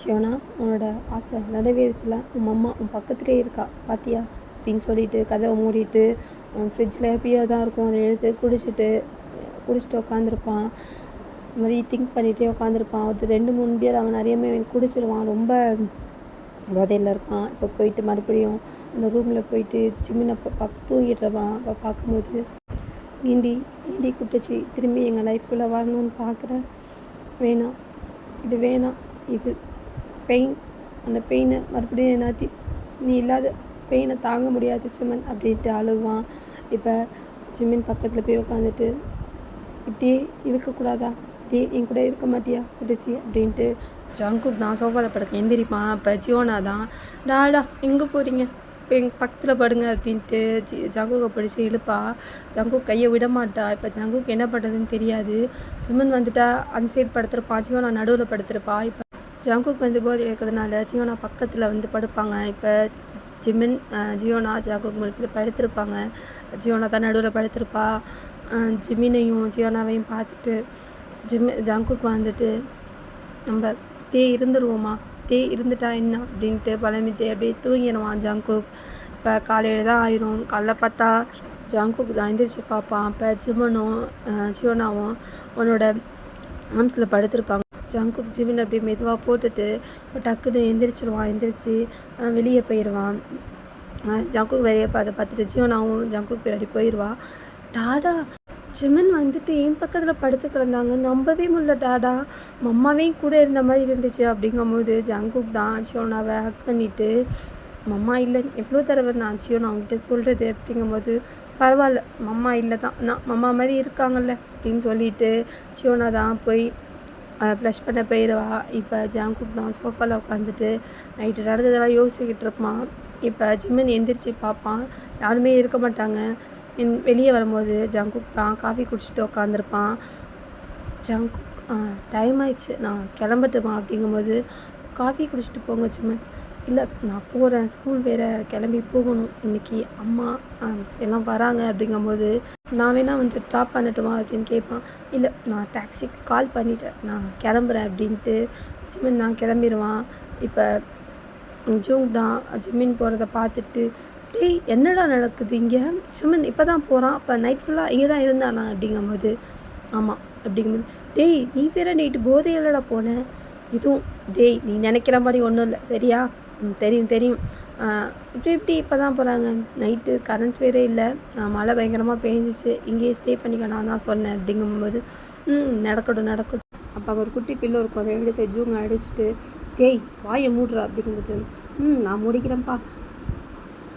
ஜியோனா உன்னோட ஆசை நிறைவேறிச்சில, உன் அம்மா உன் பக்கத்துலேயே இருக்கா பார்த்தியா அப்படின்னு சொல்லிட்டு கதவை மூடிட்டு ஃப்ரிட்ஜில் ஹாப்பியாக தான் இருக்கும், அதை எடுத்து குடிச்சிட்டு உட்காந்துருப்பான். இந்த மாதிரி திங்க் பண்ணிகிட்டே உட்காந்துருப்பான். ஒரு 2-3 பேர் அவன் நிறையமே குடிச்சிடுவான், ரொம்ப போதையில் இருப்பான். இப்போ போயிட்டு மறுபடியும் அந்த ரூமில் போயிட்டு ஜிமினை தூங்கிடுறவான். அப்போ பார்க்கும்போது ஏண்டி குட்டிச்சி திரும்பி எங்கள் லைஃப்குள்ளே வரணும்னு பார்க்குற, வேணாம், இது பெயின், அந்த பெயினை மறுபடியும் என்னாத்தி நீ இல்லாத பெயினை தாங்க முடியாது ஜிமின் அப்படின்ட்டு அழுவான். இப்போ ஜிமின் பக்கத்தில் போய் உட்காந்துட்டு, இப்படியே இருக்கக்கூடாதா, இப்படியே என் கூட இருக்க மாட்டியா குட்டிச்சி அப்படின்ட்டு ஜங்குக் தான் சோஃபாவில் படுக்க எந்திரிப்பான். இப்போ ஜியோனா தான், டாடா எங்கே போகிறீங்க, இப்போ எங்கள் பக்கத்தில் படுங்க அப்படின்ட்டு ஜங்குக்கை பிடிச்சி இழுப்பா. ஜங்குக் கையை விட மாட்டா. இப்போ ஜங்குக் என்ன பண்ணுறதுன்னு தெரியாது. ஜிமின் வந்துட்டா அந்த சைடு படுத்துருப்பான், ஜியோனா நடுவில் படுத்துருப்பா. இப்போ ஜங்குக் வந்து போதை இருக்கிறதுனால ஜியோனா பக்கத்தில் வந்து படுப்பாங்க. இப்போ ஜிமின் ஜியோனா ஜங்குக் மறுபடியும் படுத்திருப்பாங்க. ஜியோனா தான் நடுவில் படுத்திருப்பா. ஜிமினையும் ஜியோனாவையும் பார்த்துட்டு ஜங்குக் வந்துட்டு, நம்ம இருந்துட்டா என்ன அப்படின்ட்டு பழமிட்டு அப்படியே தூங்கிடுவான் ஜங்குக். இப்போ காலையில் தான் ஆயிரும். காலைல பார்த்தா ஜங்குக் தான் எந்திரிச்சு பார்ப்பான். இப்போ ஜிமினும் ஜியோனாவும் உன்னோட ஆர்ம்ஸில் படுத்திருப்பாங்க. ஜங்குக் ஜிமின் அப்படியே மெதுவாக போட்டுட்டு இப்போ டக்குன்னு எந்திரிச்சு வெளியே போயிடுவான். ஜங்குக் வெளியே பார்த்துட்டு ஜியோனாவும் ஜங்குக் பின்னாடி போயிடுவா. டாடா ஜிமின் வந்துட்டு என் பக்கத்தில் படுத்து கிடந்தாங்க, நம்பவே முடியல டாடா, மம்மாவையும் கூட இருந்த மாதிரி இருந்துச்சு அப்படிங்கும்போது ஜங்குக் தான் ஜியோனாவை ஹக் பண்ணிவிட்டு, மம்மா இல்லை எவ்வளோ தடவை நான் ஜியோனா அவங்ககிட்ட சொல்கிறது அப்படிங்கும்போது, பரவாயில்ல மம்மா இல்லை தான், நான் மம்மா மாதிரி இருக்காங்கல்ல அப்படின்னு சொல்லிட்டு ஜியோனா தான் போய் ப்ளஷ் பண்ண போயிடுவா. இப்போ ஜங்குக் தான் சோஃபாவில் உட்காந்துட்டு நைட்டு நடந்ததெல்லாம் யோசிச்சுக்கிட்டு இருப்பான். இப்போ ஜிமின் எந்திரிச்சு பார்ப்பான், யாருமே இருக்க மாட்டாங்க. வெளியே வரும்போது ஜங்குக் தான் காஃபி குடிச்சிட்டு உட்காந்துருப்பான். ஜங்குக் டைம் ஆயிடுச்சு, நான் கிளம்பட்டுமா அப்படிங்கும்போது, காஃபி குடிச்சிட்டு போங்க ஜிமின். இல்லை நான் போகிறேன், ஸ்கூல் வேறு கிளம்பி போகணும், இன்றைக்கி அம்மா எல்லாம் வராங்க அப்படிங்கும்போது, நான் வேணால் வந்து ட்ராப் பண்ணட்டுமா அப்படின்னு கேட்பான். இல்லை நான் டாக்ஸிக்கு கால் பண்ணிட்டேன், நான் கிளம்புறேன் அப்படின்ட்டு ஜிமின் தான் கிளம்பிடுவான். இப்போ ஜூங் தான் ஜிமின் போகிறத பார்த்துட்டு, டேய் என்னடா நடக்குது இங்கே, ஜிமின் இப்போ தான் போகிறான், அப்போ நைட் ஃபுல்லாக இங்கே தான் இருந்தானா அப்படிங்கும்போது, ஆமாம் அப்படிங்கும்போது, டேய் நீ வேற நைட்டு போதையிலடா போனேன், இதுவும் டேய் நீ நினைக்கிற மாதிரி ஒன்றும் இல்லை சரியா, தெரியும் இப்படி இப்போ தான் போகிறாங்க, நைட்டு கரண்ட் வேறே இல்லை, மழை பயங்கரமாக பெஞ்சிச்சு, இங்கேயே ஸ்டே பண்ணிக்க நான் தான் சொன்னேன் அப்படிங்கும்போது, நடக்கட்டும். அப்போ ஒரு குட்டி பிள்ளை இருக்கும், அதை எடுத்து ஜூங்க அடிச்சுட்டு, டேய் வாயை மூடுறா அப்படிங்கும்போது, நான் முடிக்கிறேன்ப்பா,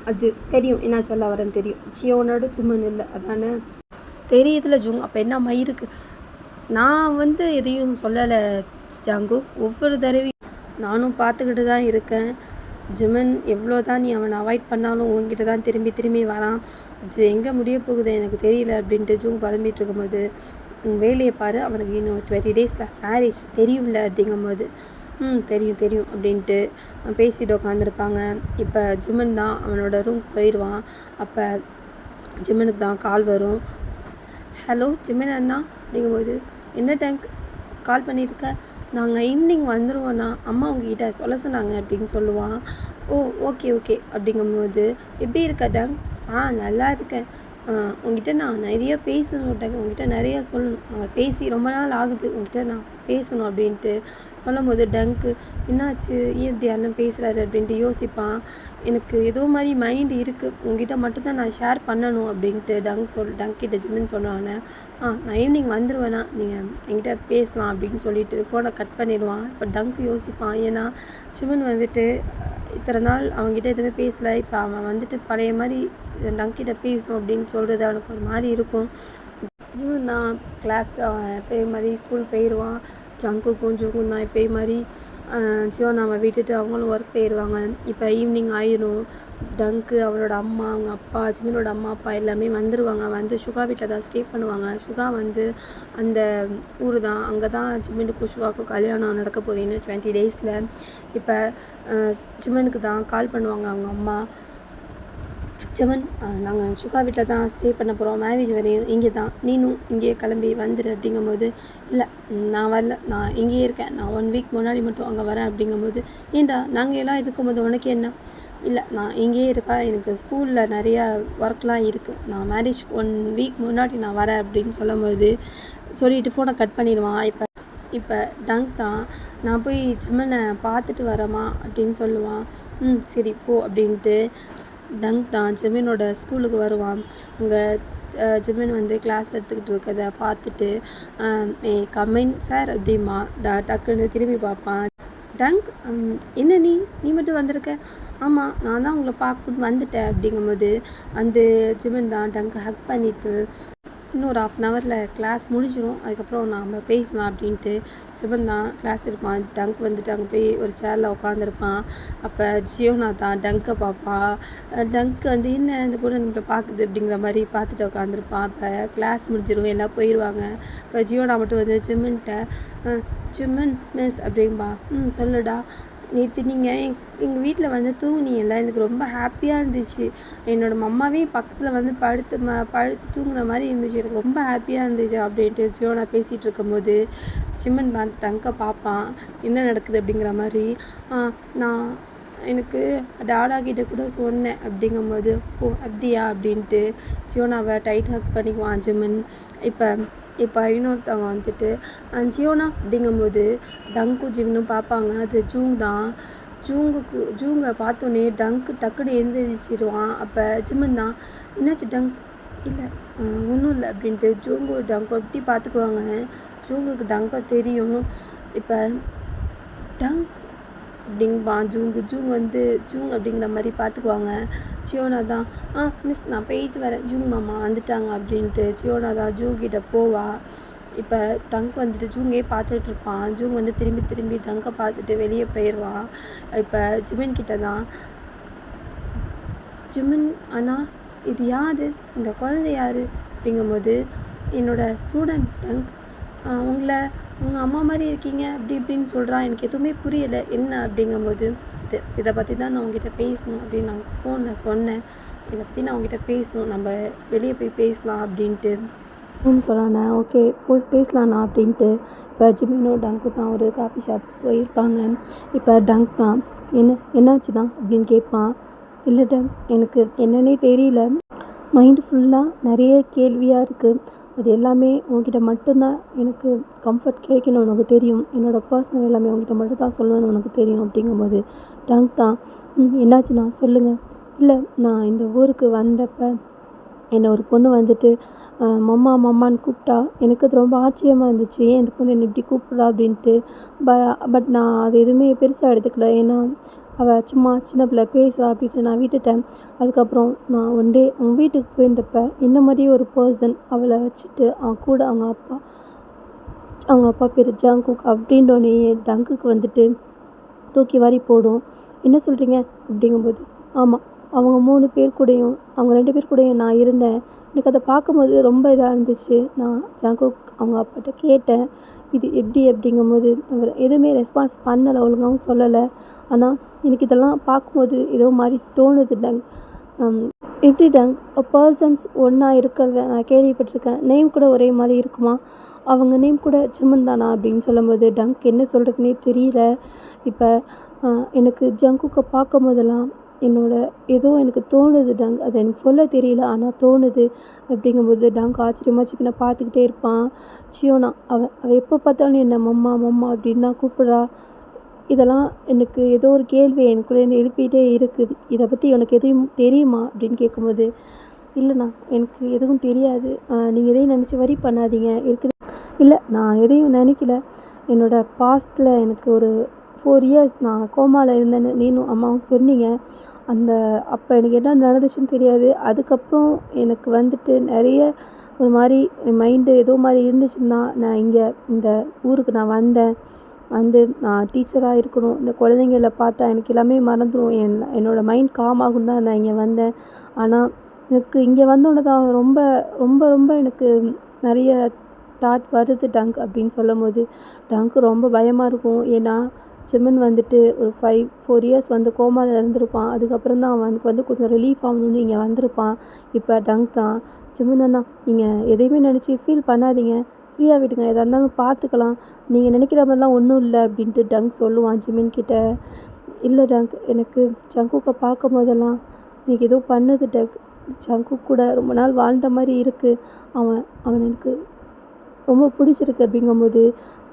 அது தெரியும் என்ன சொல்ல வரேன்னு தெரியும், ஜியோனோட ஜிமின் இல்லை அதானே தெரியுதுல ஜூங், அப்போ என்ன மயிருக்கு, நான் வந்து எதையும் சொல்லலை ஜங்குக், ஒவ்வொரு தடவையும் நானும் பார்த்துக்கிட்டு தான் இருக்கேன், ஜிமின் எவ்வளோ தான் நீ அவனை அவாய்ட் பண்ணாலும் உங்ககிட்ட தான் திரும்பி வரான், அது எங்கே முடிய போகுது எனக்கு தெரியல அப்படின்ட்டு ஜூங் பழம்பிட்டு இருக்கும்போது, வேலையை பாரு, அவனுக்கு இன்னும் 20 days மேரேஜ் தெரியும்ல அப்படிங்கும்போது, தெரியும் தெரியும் அப்படின்ட்டு பேசிட்டு உட்காந்துருப்பாங்க. இப்போ ஜிம்மன் தான் அவனோட ரூமுக்கு போயிடுவான். அப்போ ஜிம்மனுக்கு தான் கால் வரும். ஹலோ ஜிம்மன் அண்ணா அப்படிங்கும்போது, என்ன டேங்க் கால் பண்ணியிருக்க? நாங்கள் ஈவினிங் வந்துடுவோண்ணா, அம்மா உங்ககிட்ட சொல்ல சொன்னாங்க அப்படின்னு சொல்லுவான். ஓ ஓகே ஓகே அப்படிங்கும்போது, எப்படி இருக்க டேங்க்? நல்லா இருக்கேன். உங்ககிட்ட நான் நிறைய பேசணும் டேங்க், உங்ககிட்ட நிறையா சொல்லணும். நாங்கள் பேசி ரொம்ப நாள் ஆகுது, உங்ககிட்ட நான் பேசணும் அப்படின்ட்டு சொல்லும்போது டங்க்கு என்னாச்சு, ஏன் இப்படி அண்ணன் பேசுகிறாரு அப்படின்ட்டு யோசிப்பான். எனக்கு ஏதோ மாதிரி மைண்டு இருக்குது, உங்ககிட்ட மட்டும்தான் நான் ஷேர் பண்ணணும் அப்படின்ட்டு டங்கிட்ட ஜிம்மின்னு சொன்னானே. நான் ஈவினிங் வந்துடுவேண்ணா, நீங்கள் என்கிட்ட பேசலாம் அப்படின்னு சொல்லிட்டு ஃபோனை கட் பண்ணிடுவான். இப்போ டங்க் யோசிப்பான். ஏன்னா ஜிம்மன் வந்துட்டு இத்தனை நாள் அவங்ககிட்ட எதுவுமே பேசலை. இப்போ அவன் வந்துட்டு பழைய மாதிரி டங்கிட்ட பேசணும் அப்படின்னு சொல்கிறது அவனுக்கு ஒரு மாதிரி இருக்கும். ஜிம்மன் தான் கிளாஸ்க்கு அவன் எப்போயும் மாதிரி ஸ்கூல் போயிடுவான். ஜங்குக்கும் ஜூக்கும் தான் எப்போயும் மாதிரி சியோனாவை விட்டுட்டு அவங்களும் ஒர்க் போயிடுவாங்க. இப்போ ஈவினிங் ஆயிரும். டங்க்கு அவனோட அம்மா, அவங்க அப்பா, ஜிம்மனோட அம்மா அப்பா எல்லாமே வந்துடுவாங்க. வந்து சுகா வீட்டில் தான் ஸ்டே பண்ணுவாங்க. சுகா வந்து அந்த ஊர் தான், அங்கே தான் ஜிம்மனுக்கும் சுகாவுக்கும் கல்யாணம் நடக்க போகுது இன்னும் 20 டேஸில். இப்போ ஜிம்மனுக்கு தான் கால் பண்ணுவாங்க அவங்க அம்மா. ஜிம்மன், நாங்கள் சுகா வீட்டில் தான் ஸ்டே பண்ண போகிறோம், மேரேஜ் வரையும் இங்கே தான், நீனும் இங்கேயே கிளம்பி வந்துடு அப்படிங்கும்போது, இல்லை நான் வரல, நான் இங்கேயே இருக்கேன், நான் 1 வீக் முன்னாடி மட்டும் அங்கே வரேன் அப்படிங்கும்போது, ஏண்டா நாங்கள் எல்லாம் இருக்கும்போது உனக்கு என்ன? இல்லை நான் இங்கேயே இருக்கேன், எனக்கு ஸ்கூலில் நிறையா ஒர்க்லாம் இருக்குது, நான் மேரேஜ் 1 வீக் முன்னாடி நான் வரேன் அப்படின்னு சொல்லும்போது சொல்லிவிட்டு ஃபோனை கட் பண்ணிடுவான். இப்போ டங்க் தான், நான் போய் ஜிம்மனை பார்த்துட்டு வரேம்மா அப்படின்னு சொல்லுவான். சரி போ அப்படின்ட்டு டங்க் தான் ஜிம்மனோட ஸ்கூலுக்கு வருவான். அங்கே ஜிம்மன் வந்து கிளாஸ் எடுத்துக்கிட்டு இருக்கிறத பார்த்துட்டு கமெண்ட் சார் அப்படிமா டக்குன்னு திரும்பி பார்ப்பான். டங்க், என்ன நீ மட்டும் வந்திருக்க? ஆமாம், நான் தான் உங்களை பார்க்கணுன்னு வந்துட்டேன் அப்படிங்கும்போது அந்த ஜிம்மன் தான் டங்க் ஹக் பண்ணிவிட்டு, இன்னொரு 1/2 ஹவரில் கிளாஸ் முடிஞ்சிடும், அதுக்கப்புறம் நாம் பேசலாம் அப்படின்ட்டு சிவன் தான் கிளாஸ் இருப்பான். டங்க் வந்துட்டு அங்கே போய் ஒரு சேரில் உட்காந்துருப்பான். அப்போ ஜியோனா தான் டங்கை பார்ப்பான். டங்க் வந்து என்ன இந்த பொண்ணு நம்மளை பார்க்குது அப்படிங்கிற மாதிரி பார்த்துட்டு உட்காந்துருப்பான். அப்போ கிளாஸ் முடிஞ்சிடும், எல்லாம் போயிடுவாங்க. இப்போ ஜியோனா மட்டும் வந்து ஜிம்மன் மிஸ் அப்படின்பா. சொல்லுடா, நேற்று நீங்கள் எங்கள் வீட்டில் வந்து தூங்குனீங்கல்ல, எனக்கு ரொம்ப ஹாப்பியாக இருந்துச்சு. என்னோடய மம்மாவே பக்கத்தில் வந்து படுத்து தூங்குன மாதிரி இருந்துச்சு, எனக்கு ரொம்ப ஹாப்பியாக இருந்துச்சு அப்படின்ட்டு ஜியோனா பேசிகிட்டு இருக்கும்போது ஜிம்மன் தான் டங்கை பார்ப்பான். என்ன நடக்குது அப்படிங்கிற மாதிரி. நான் எனக்கு டாடா கிட்ட கூட சொன்னேன் அப்படிங்கும்போது, ஓ அப்படியா அப்படின்ட்டு ஜியோனாவை டைட் ஹக் பண்ணிக்குவான் ஜிம்மன். இப்போ இன்னொருத்தவங்க வந்துட்டு ஜியோனா அப்படிங்கும்போது டங்கும் ஜிம்னும் பார்ப்பாங்க. அது ஜூங் தான். ஜூங்கை பார்த்தோன்னே டங்கு டக்குன்னு எழுந்திரிச்சிடுவான். அப்போ ஜிம்மன் தான், என்னாச்சு டங்க்? இல்லை ஒன்றும் இல்லை அப்படின்ட்டு ஜூங்கு டங்கை எப்படி பார்த்துக்குவாங்க. ஜூங்குக்கு டங்கை தெரியும். இப்போ டங்க் அப்படிங்பான் ஜூங் வந்து ஜூங் அப்படிங்கிற மாதிரி பார்த்துக்குவாங்க. ஜியோனா தான், மிஸ் நான் போயிட்டு வரேன், ஜூங் மாமா வந்துட்டாங்க அப்படின்ட்டு ஜியோனா தான் ஜூங்கிட்ட போவா. இப்போ டங்க் வந்துட்டு ஜூங்கே பார்த்துட்டு இருப்பான். ஜூங் வந்து திரும்பி டங்கை பார்த்துட்டு வெளியே போயிடுவான். இப்போ ஜிம்மன் கிட்ட தான், ஜிம்மன் அண்ணா இது யார், இந்த குழந்தை யார் அப்படிங்கும்போது, என்னோடய ஸ்டூடெண்ட் டங்க், உங்கள் அம்மா மாதிரி இருக்கீங்க அப்படி இப்படின்னு சொல்கிறான். எனக்கு எதுவுமே புரியலை என்ன அப்படிங்கும்போது, இதை பற்றி தான் நான் உங்ககிட்ட பேசணும் அப்படின்னு நான் ஃபோனில் சொன்னேன். இதை பற்றி நான் உங்ககிட்ட பேசணும், நம்ம வெளியே போய் பேசலாம் அப்படின்ட்டு சொன்னானே. ஓகே பேசலாண்ணா அப்படின்ட்டு இப்போ ஜிம்மினும் டங்க்கு தான் ஒரு காஃபி ஷாப் போயிருப்பாங்க. இப்போ டங்க் தான், என்னாச்சுண்ணா அப்படின்னு கேட்பான். இல்லை டங்க், எனக்கு என்னன்னே தெரியல, மைண்டு ஃபுல்லாக நிறைய கேள்வியாக இருக்குது, அது எல்லாமே உங்ககிட்ட மட்டும்தான் எனக்கு கம்ஃபர்ட் கிடைக்கணும், உனக்கு தெரியும், என்னோடய பர்சனல் எல்லாமே உங்ககிட்ட மட்டும் தான் சொல்லணும்னு உனக்கு தெரியும் அப்படிங்கும்போது டங்க் தான், என்னாச்சுண்ணா சொல்லுங்கள். இல்லை நான் இந்த ஊருக்கு வந்தப்போ என்னை ஒரு பொண்ணு வந்துட்டு மம்மான்னு கூப்பிட்டா, எனக்கு அது ரொம்ப ஆச்சரியமாக இருந்துச்சு, ஏன் இந்த பொண்ணு என்னை இப்படி கூப்பிட்றா அப்படின்ட்டு. பட் நான் அது எதுவுமே பெருசாக எடுத்துக்கல, ஏன்னா அவள் சும்மா சின்ன பிள்ளை பேசுகிறா அப்படின்ட்டு நான் விட்டுட்டேன். அதுக்கப்புறம் நான் ஒன் டே அவங்க வீட்டுக்கு போயிருந்தப்போ என்ன மாதிரியே ஒரு பர்சன் அவளை வச்சுட்டு அவன் கூட அவங்க அப்பா பேர் ஜங்குக் அப்படின்றோடனே டங்குக்கு வந்துட்டு தூக்கி வாரி போடும். என்ன சொல்கிறீங்க அப்படிங்கும்போது, ஆமாம் அவங்க 3 பேர் கூடயும் அவங்க 2 பேர் கூடயும் நான் இருந்தேன். எனக்கு அதை பார்க்கும்போது ரொம்ப இதாக இருந்துச்சு. நான் ஜங்குக் அவங்க அப்பாட்ட கேட்டேன், இது எப்படி அப்படிங்கும்போது அவர் எதுவுமே ரெஸ்பான்ஸ் பண்ணலை, ஒழுங்காகவும் சொல்லலை. ஆனால் எனக்கு இதெல்லாம் பார்க்கும்போது ஏதோ மாதிரி தோணுது டங். எப்படி டங் பர்சன்ஸ் ஒன்றா இருக்கிறத நான் கேள்விப்பட்டிருக்கேன். நேம் கூட ஒரே மாதிரி இருக்குமா? அவங்க நேம் கூட ஜிமன் தானா அப்படின்னு சொல்லும்போது டங்க் என்ன சொல்கிறதுனே தெரியல. இப்போ எனக்கு ஜங்குக்கை பார்க்கும் போதெல்லாம் ஏதோ எனக்கு தோணுது டங். அது எனக்கு சொல்ல தெரியல, ஆனால் தோணுது அப்படிங்கும்போது டங்க் ஆச்சரியமாக சிக்கனை பார்த்துக்கிட்டே இருப்பான். சியோனா அவள் எப்போ பார்த்தாலும் என்ன மம்மா மம்மா அப்படின்னு தான் கூப்பிட்றா. இதெல்லாம் எனக்கு ஏதோ ஒரு கேள்வி எனக்குள்ளேருந்து எழுப்பிகிட்டே இருக்குது. இதை பற்றி உனக்கு எதுவும் தெரியுமா அப்படின்னு கேட்கும்போது, இல்லைண்ணா எனக்கு எதுவும் தெரியாது, நீங்கள் எதையும் நினச்சி வரி பண்ணாதீங்க. இல்லை நான் எதையும் நினைக்கல. என்னோடய பாஸ்ட்டில் எனக்கு ஒரு 4 இயர்ஸ் நான் கோமாவில் இருந்தேன்னு நீனும் அம்மாவும் சொன்னீங்க. அப்போ எனக்கு என்ன நடந்துச்சுன்னு தெரியாது. அதுக்கப்புறம் எனக்கு வந்துட்டு நிறைய ஒரு மாதிரி மைண்டு ஏதோ மாதிரி இருந்துச்சுன்னா நான் இங்கே இந்த ஊருக்கு நான் வந்தேன். நான் டீச்சராக இருக்கணும், இந்த குழந்தைங்கள பார்த்தா எனக்கு எல்லாமே மறந்துடும், என்னோடய மைண்ட் காம் ஆகும் தான் நான் இங்கே வந்தேன். ஆனால் எனக்கு இங்கே வந்தோடனே தான் ரொம்ப ரொம்ப ரொம்ப எனக்கு நிறைய தாட் வருது டங்க் அப்படின்னு சொல்லும்போது டங்க்கு ரொம்ப பயமாக இருக்கும். ஏன்னா ஜிமன் வந்துட்டு ஒரு 4 இயர்ஸ் வந்து கோமாவில் இருந்திருப்பான். அதுக்கப்புறம் தான் அவனுக்கு வந்து கொஞ்சம் ரிலீஃப் ஆகணும்னு இங்கே வந்திருப்பான். இப்போ டங்க் தான், ஜிமன் அண்ணா நீங்கள் எதையுமே நினச்சி ஃபீல் பண்ணாதீங்க, ஃப்ரீயாக விடுங்க, எதாக இருந்தாலும் பார்த்துக்கலாம், நீங்கள் நினைக்கிற மாதிரிலாம் ஒன்றும் இல்லை அப்படின்ட்டு டங்க் சொல்லுவான் ஜிமின் கிட்ட. இல்லை டங்க், எனக்கு ஜங்குக்கை பார்க்கும் போதெல்லாம் எனக்கு ஏதோ பண்ணுது டங்க். ஜங்குக் கூட ரொம்ப நாள் வாழ்ந்த மாதிரி இருக்குது. அவன் எனக்கு ரொம்ப பிடிச்சிருக்கு அப்படிங்கும்போது,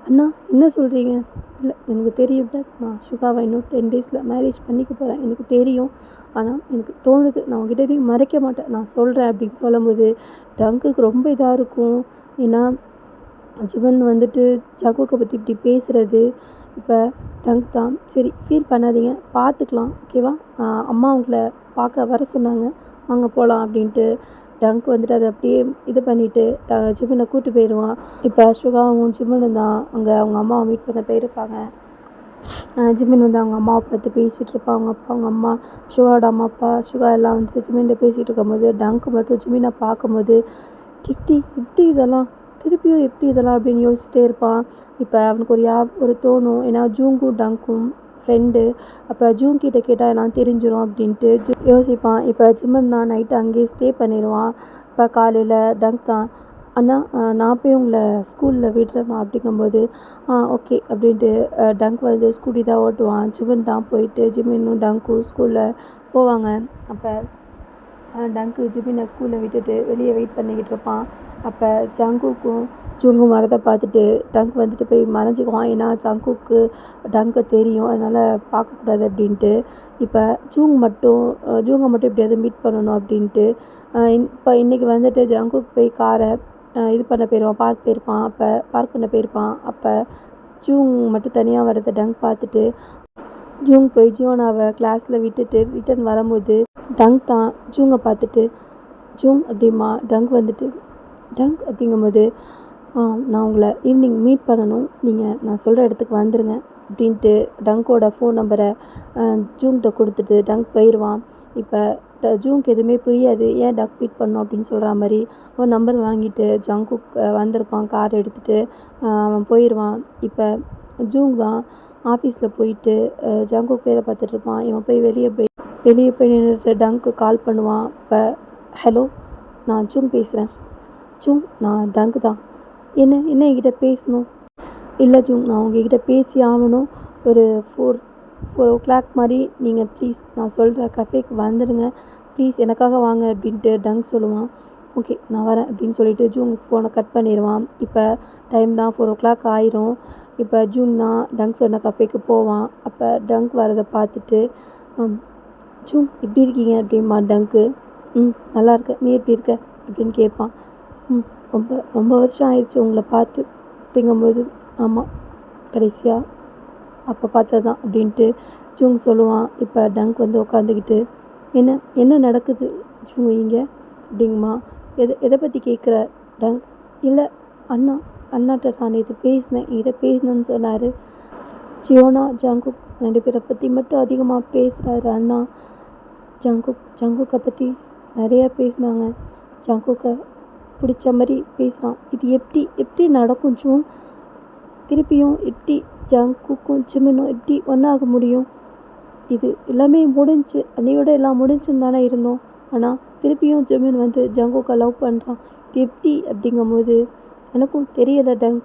அண்ணா என்ன சொல்கிறீங்க? இல்லை எனக்கு தெரியும் டங்க், நான் சுகாவை இன்னும் 10 டேஸில் மேரேஜ் பண்ணிக்க போகிறேன், எனக்கு தெரியும். ஆனால் எனக்கு தோணுது, நான் உங்ககிட்ட எதையும் மறைக்க மாட்டேன், நான் சொல்கிறேன் அப்படின்னு சொல்லும்போது டங்குக்கு ரொம்ப இதாக இருக்கும். ஏன்னா ஜிமன் வந்துட்டு ஜங்குக்கை பற்றி இப்படி பேசுகிறது. இப்போ டங்க் தான், சரி ஃபீல் பண்ணாதீங்க, பார்த்துக்கலாம், ஓகேவா, அம்மா உங்களை பார்க்க வர சொன்னாங்க, வாங்க போகலாம் அப்படின்ட்டு டங்க் வந்துட்டு அதை அப்படியே இது பண்ணிவிட்டு ஜிமனை கூப்பிட்டு போயிடுவான். இப்போ சுகாவும் ஜிமனும் தான் அங்கே அவங்க அம்மாவை மீட் பண்ண போயிருப்பாங்க. ஜிமின் வந்து அவங்க அம்மாவை பார்த்து பேசிகிட்டு இருப்பான். அவங்க அப்பா அவங்க அம்மா சுகாவோட அம்மா அப்பா சுகா எல்லாம் வந்துட்டு ஜிமின்கிட்ட பேசிகிட்டு இருக்கும்போது டங்க் மட்டும் ஜிமினை பார்க்கும்போது எப்படி இதெல்லாம் திருப்பியும் எப்படி இதெல்லாம் அப்படின்னு யோசிச்சுட்டே இருப்பான். இப்போ அவனுக்கு ஒரு தோணும், ஏன்னா ஜூங்கும் டங்க்கும் ஃப்ரெண்டு, அப்போ ஜூன் கிட்ட கேட்டால் எல்லாம் தெரிஞ்சிடும் அப்படின்ட்டு யோசிப்பான். இப்போ ஜிமன் தான் நைட்டு அங்கேயே ஸ்டே பண்ணிடுவான். இப்போ காலையில் டங்க் தான், அண்ணா நான் போய் உங்களை ஸ்கூலில் விடுறேண்ணா அப்படிங்கும்போது ஓகே அப்படின்ட்டு டங்க் வந்து ஸ்கூட்டி தான் ஓட்டுவான். ஜிமன் தான் போயிட்டு ஜிமினும் டங்க்கும் ஸ்கூலில் போவாங்க. அப்போ டங்க்கு ஜிமினை ஸ்கூலில் விட்டுட்டு வெளியே வெயிட் பண்ணிக்கிட்டு இருப்பான். அப்போ ஜங்குக்கும் ஜூங்கும் வரதை பார்த்துட்டு டங்க் வந்துட்டு போய் மறைஞ்சிக்குவான். ஏன்னா ஜங்குக்கு டங்கை தெரியும், அதனால் பார்க்கக்கூடாது அப்படின்ட்டு. இப்போ ஜூங்கை மட்டும் எப்படியாவது மீட் பண்ணணும் அப்படின்ட்டு இப்போ இன்றைக்கி வந்துட்டு ஜங்குக்கு போய் காரை இது பண்ண போயிடுவான், பார்க் பண்ண போயிருப்பான். அப்போ ஜூங் மட்டும் தனியாக வரதை டங்க் பார்த்துட்டு ஜூங் போய் ஜியோனாவை கிளாஸில் விட்டுட்டு ரிட்டன் வரும்போது டங்க் தான் ஜூங்கை பார்த்துட்டு ஜூங் அப்படிமா டங்க் வந்துட்டு டங்க் அப்படிங்கும்போது நான் உங்களை ஈவினிங் மீட் பண்ணணும், நீங்கள் நான் சொல்கிற இடத்துக்கு வந்துடுங்க அப்படின்ட்டு டங்கோட ஃபோன் நம்பரை ஜூங்கிட்ட கொடுத்துட்டு டங்க் போயிடுவான். இப்போ ஜூங்க்கு எதுவுமே புரியாது, ஏன் டங்க் மீட் பண்ணணும் அப்படின்னு சொல்கிற மாதிரி அவன் நம்பர் வாங்கிட்டு ஜங்குக் வந்திருப்பான், கார் எடுத்துகிட்டு அவன் போயிடுவான். இப்போ ஜூங் தான் ஆஃபீஸில் போயிட்டு ஜங்குக் வேலை பார்த்துட்ருப்பான். இவன் போய் வெளியே போய் நின்றுட்டு டங்க்கு கால் பண்ணுவான். இப்போ ஹலோ, நான் ஜூங் பேசுகிறேன். ஜூங், நான் டங்கு தான், என்ன என்கிட்ட பேசணும்? இல்லை ஜூங், நான் உங்ககிட்ட பேசி ஆகணும், ஒரு 4 o'clock மாதிரி நீங்கள் ப்ளீஸ் நான் சொல்கிற கஃபேக்கு வந்துடுங்க, ப்ளீஸ் எனக்காக வாங்க அப்படின்ட்டு டங்க் சொல்லுவான். ஓகே நான் வரேன் அப்படின்னு சொல்லிட்டு ஜூங் ஃபோனை கட் பண்ணிடுவான். இப்போ டைம் தான் 4 o'clock ஆயிரும். இப்போ ஜூங் தான் டங்க் சொன்ன கஃபேக்கு போவான். அப்போ டங்க் வரதை பார்த்துட்டு ஜூங் எப்படி இருக்கீங்க அப்படிமா டங்க்கு. நல்லா இருக்கேன், நீ எப்படி இருக்க அப்படின்னு கேட்பான். ரொம்ப ரொம்ப வருஷம் ஆயிடுச்சு உங்களை பார்த்து அப்படிங்கும்போது, ஆமாம் கடைசியாக அப்போ பார்த்தது தான் அப்படின்ட்டு ஜூங் சொல்லுவான். இப்போ டங்க் வந்து உட்காந்துக்கிட்டு என்ன நடக்குது ஜூங் இங்கே அப்படிங்குமா. எதை பற்றி கேட்குற டங்க்? இல்லை அண்ணாட்ட நான் இது பேசினேன், என்கிட்ட பேசணுன்னு சொன்னார். ஜியோனா ஜங்குக் 2 பேரை பற்றி மட்டும் அதிகமாக பேசுகிறாரு அண்ணா. ஜங்குக்கை பற்றி நிறையா பேசினாங்க, ஜங்குக்கை பிடிச்ச மாதிரி பேசுகிறான். இது எப்படி நடக்கும் ஜூங்? திருப்பியும் எப்படி ஜங்குக்கும் ஜிமினும் எப்படி ஒன்றாக முடியும்? இது எல்லாமே முடிஞ்சு அன்னையோட எல்லாம் முடிஞ்சுன்னு தானே இருந்தோம். ஆனால் திருப்பியும் ஜிமின் வந்து ஜங்குக்கை லவ் பண்ணுறான். இது எப்படி அப்படிங்கும்போது எனக்கும் தெரியலை டங்.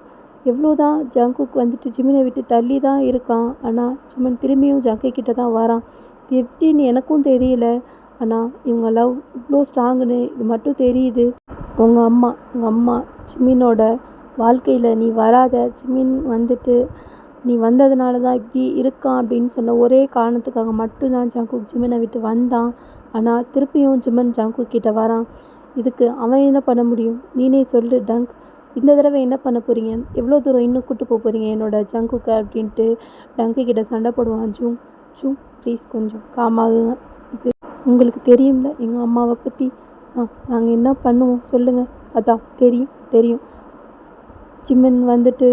எவ்வளோதான் ஜங்குக் வந்துட்டு ஜிமினை விட்டு தள்ளி தான் இருக்கான். ஆனால் ஜிமின் திரும்பியும் ஜங்கு கிட்ட தான் வரான். இது எப்படின்னு எனக்கும் தெரியல. ஆனால் இவங்க லவ் இவ்வளோ ஸ்ட்ராங்குன்னு இது மட்டும் தெரியுது. உங்கள் அம்மா ஜிமினோட வாழ்க்கையில் நீ வராத, ஜிமின் வந்துட்டு நீ வந்ததுனால தான் இப்படி இருக்கான் அப்படின்னு சொன்ன ஒரே காரணத்துக்காக மட்டும்தான் ஜங்குக் ஜிமினை விட்டு வந்தான். ஆனால் திருப்பியும் ஜிமின் ஜங்குக் கிட்ட வரான். இதுக்கு அவன் என்ன பண்ண முடியும்? நீனே சொல்லு டங்க். இந்த தடவை என்ன பண்ண போகிறீங்க? எவ்வளோ தூரம் இன்னும் கூட்டு போக போகிறீங்க என்னோட ஜங்குக்கை அப்படின்ட்டு டங்கு கிட்ட சண்டை போடுவான். ஜூம் ப்ளீஸ் கொஞ்சம் காமாகுங்க. இது உங்களுக்கு தெரியும்ல எங்கள் அம்மாவை பற்றி. நாங்கள் என்ன பண்ணுவோம் சொல்லுங்கள். அதான் தெரியும். ஜிமின் வந்துட்டு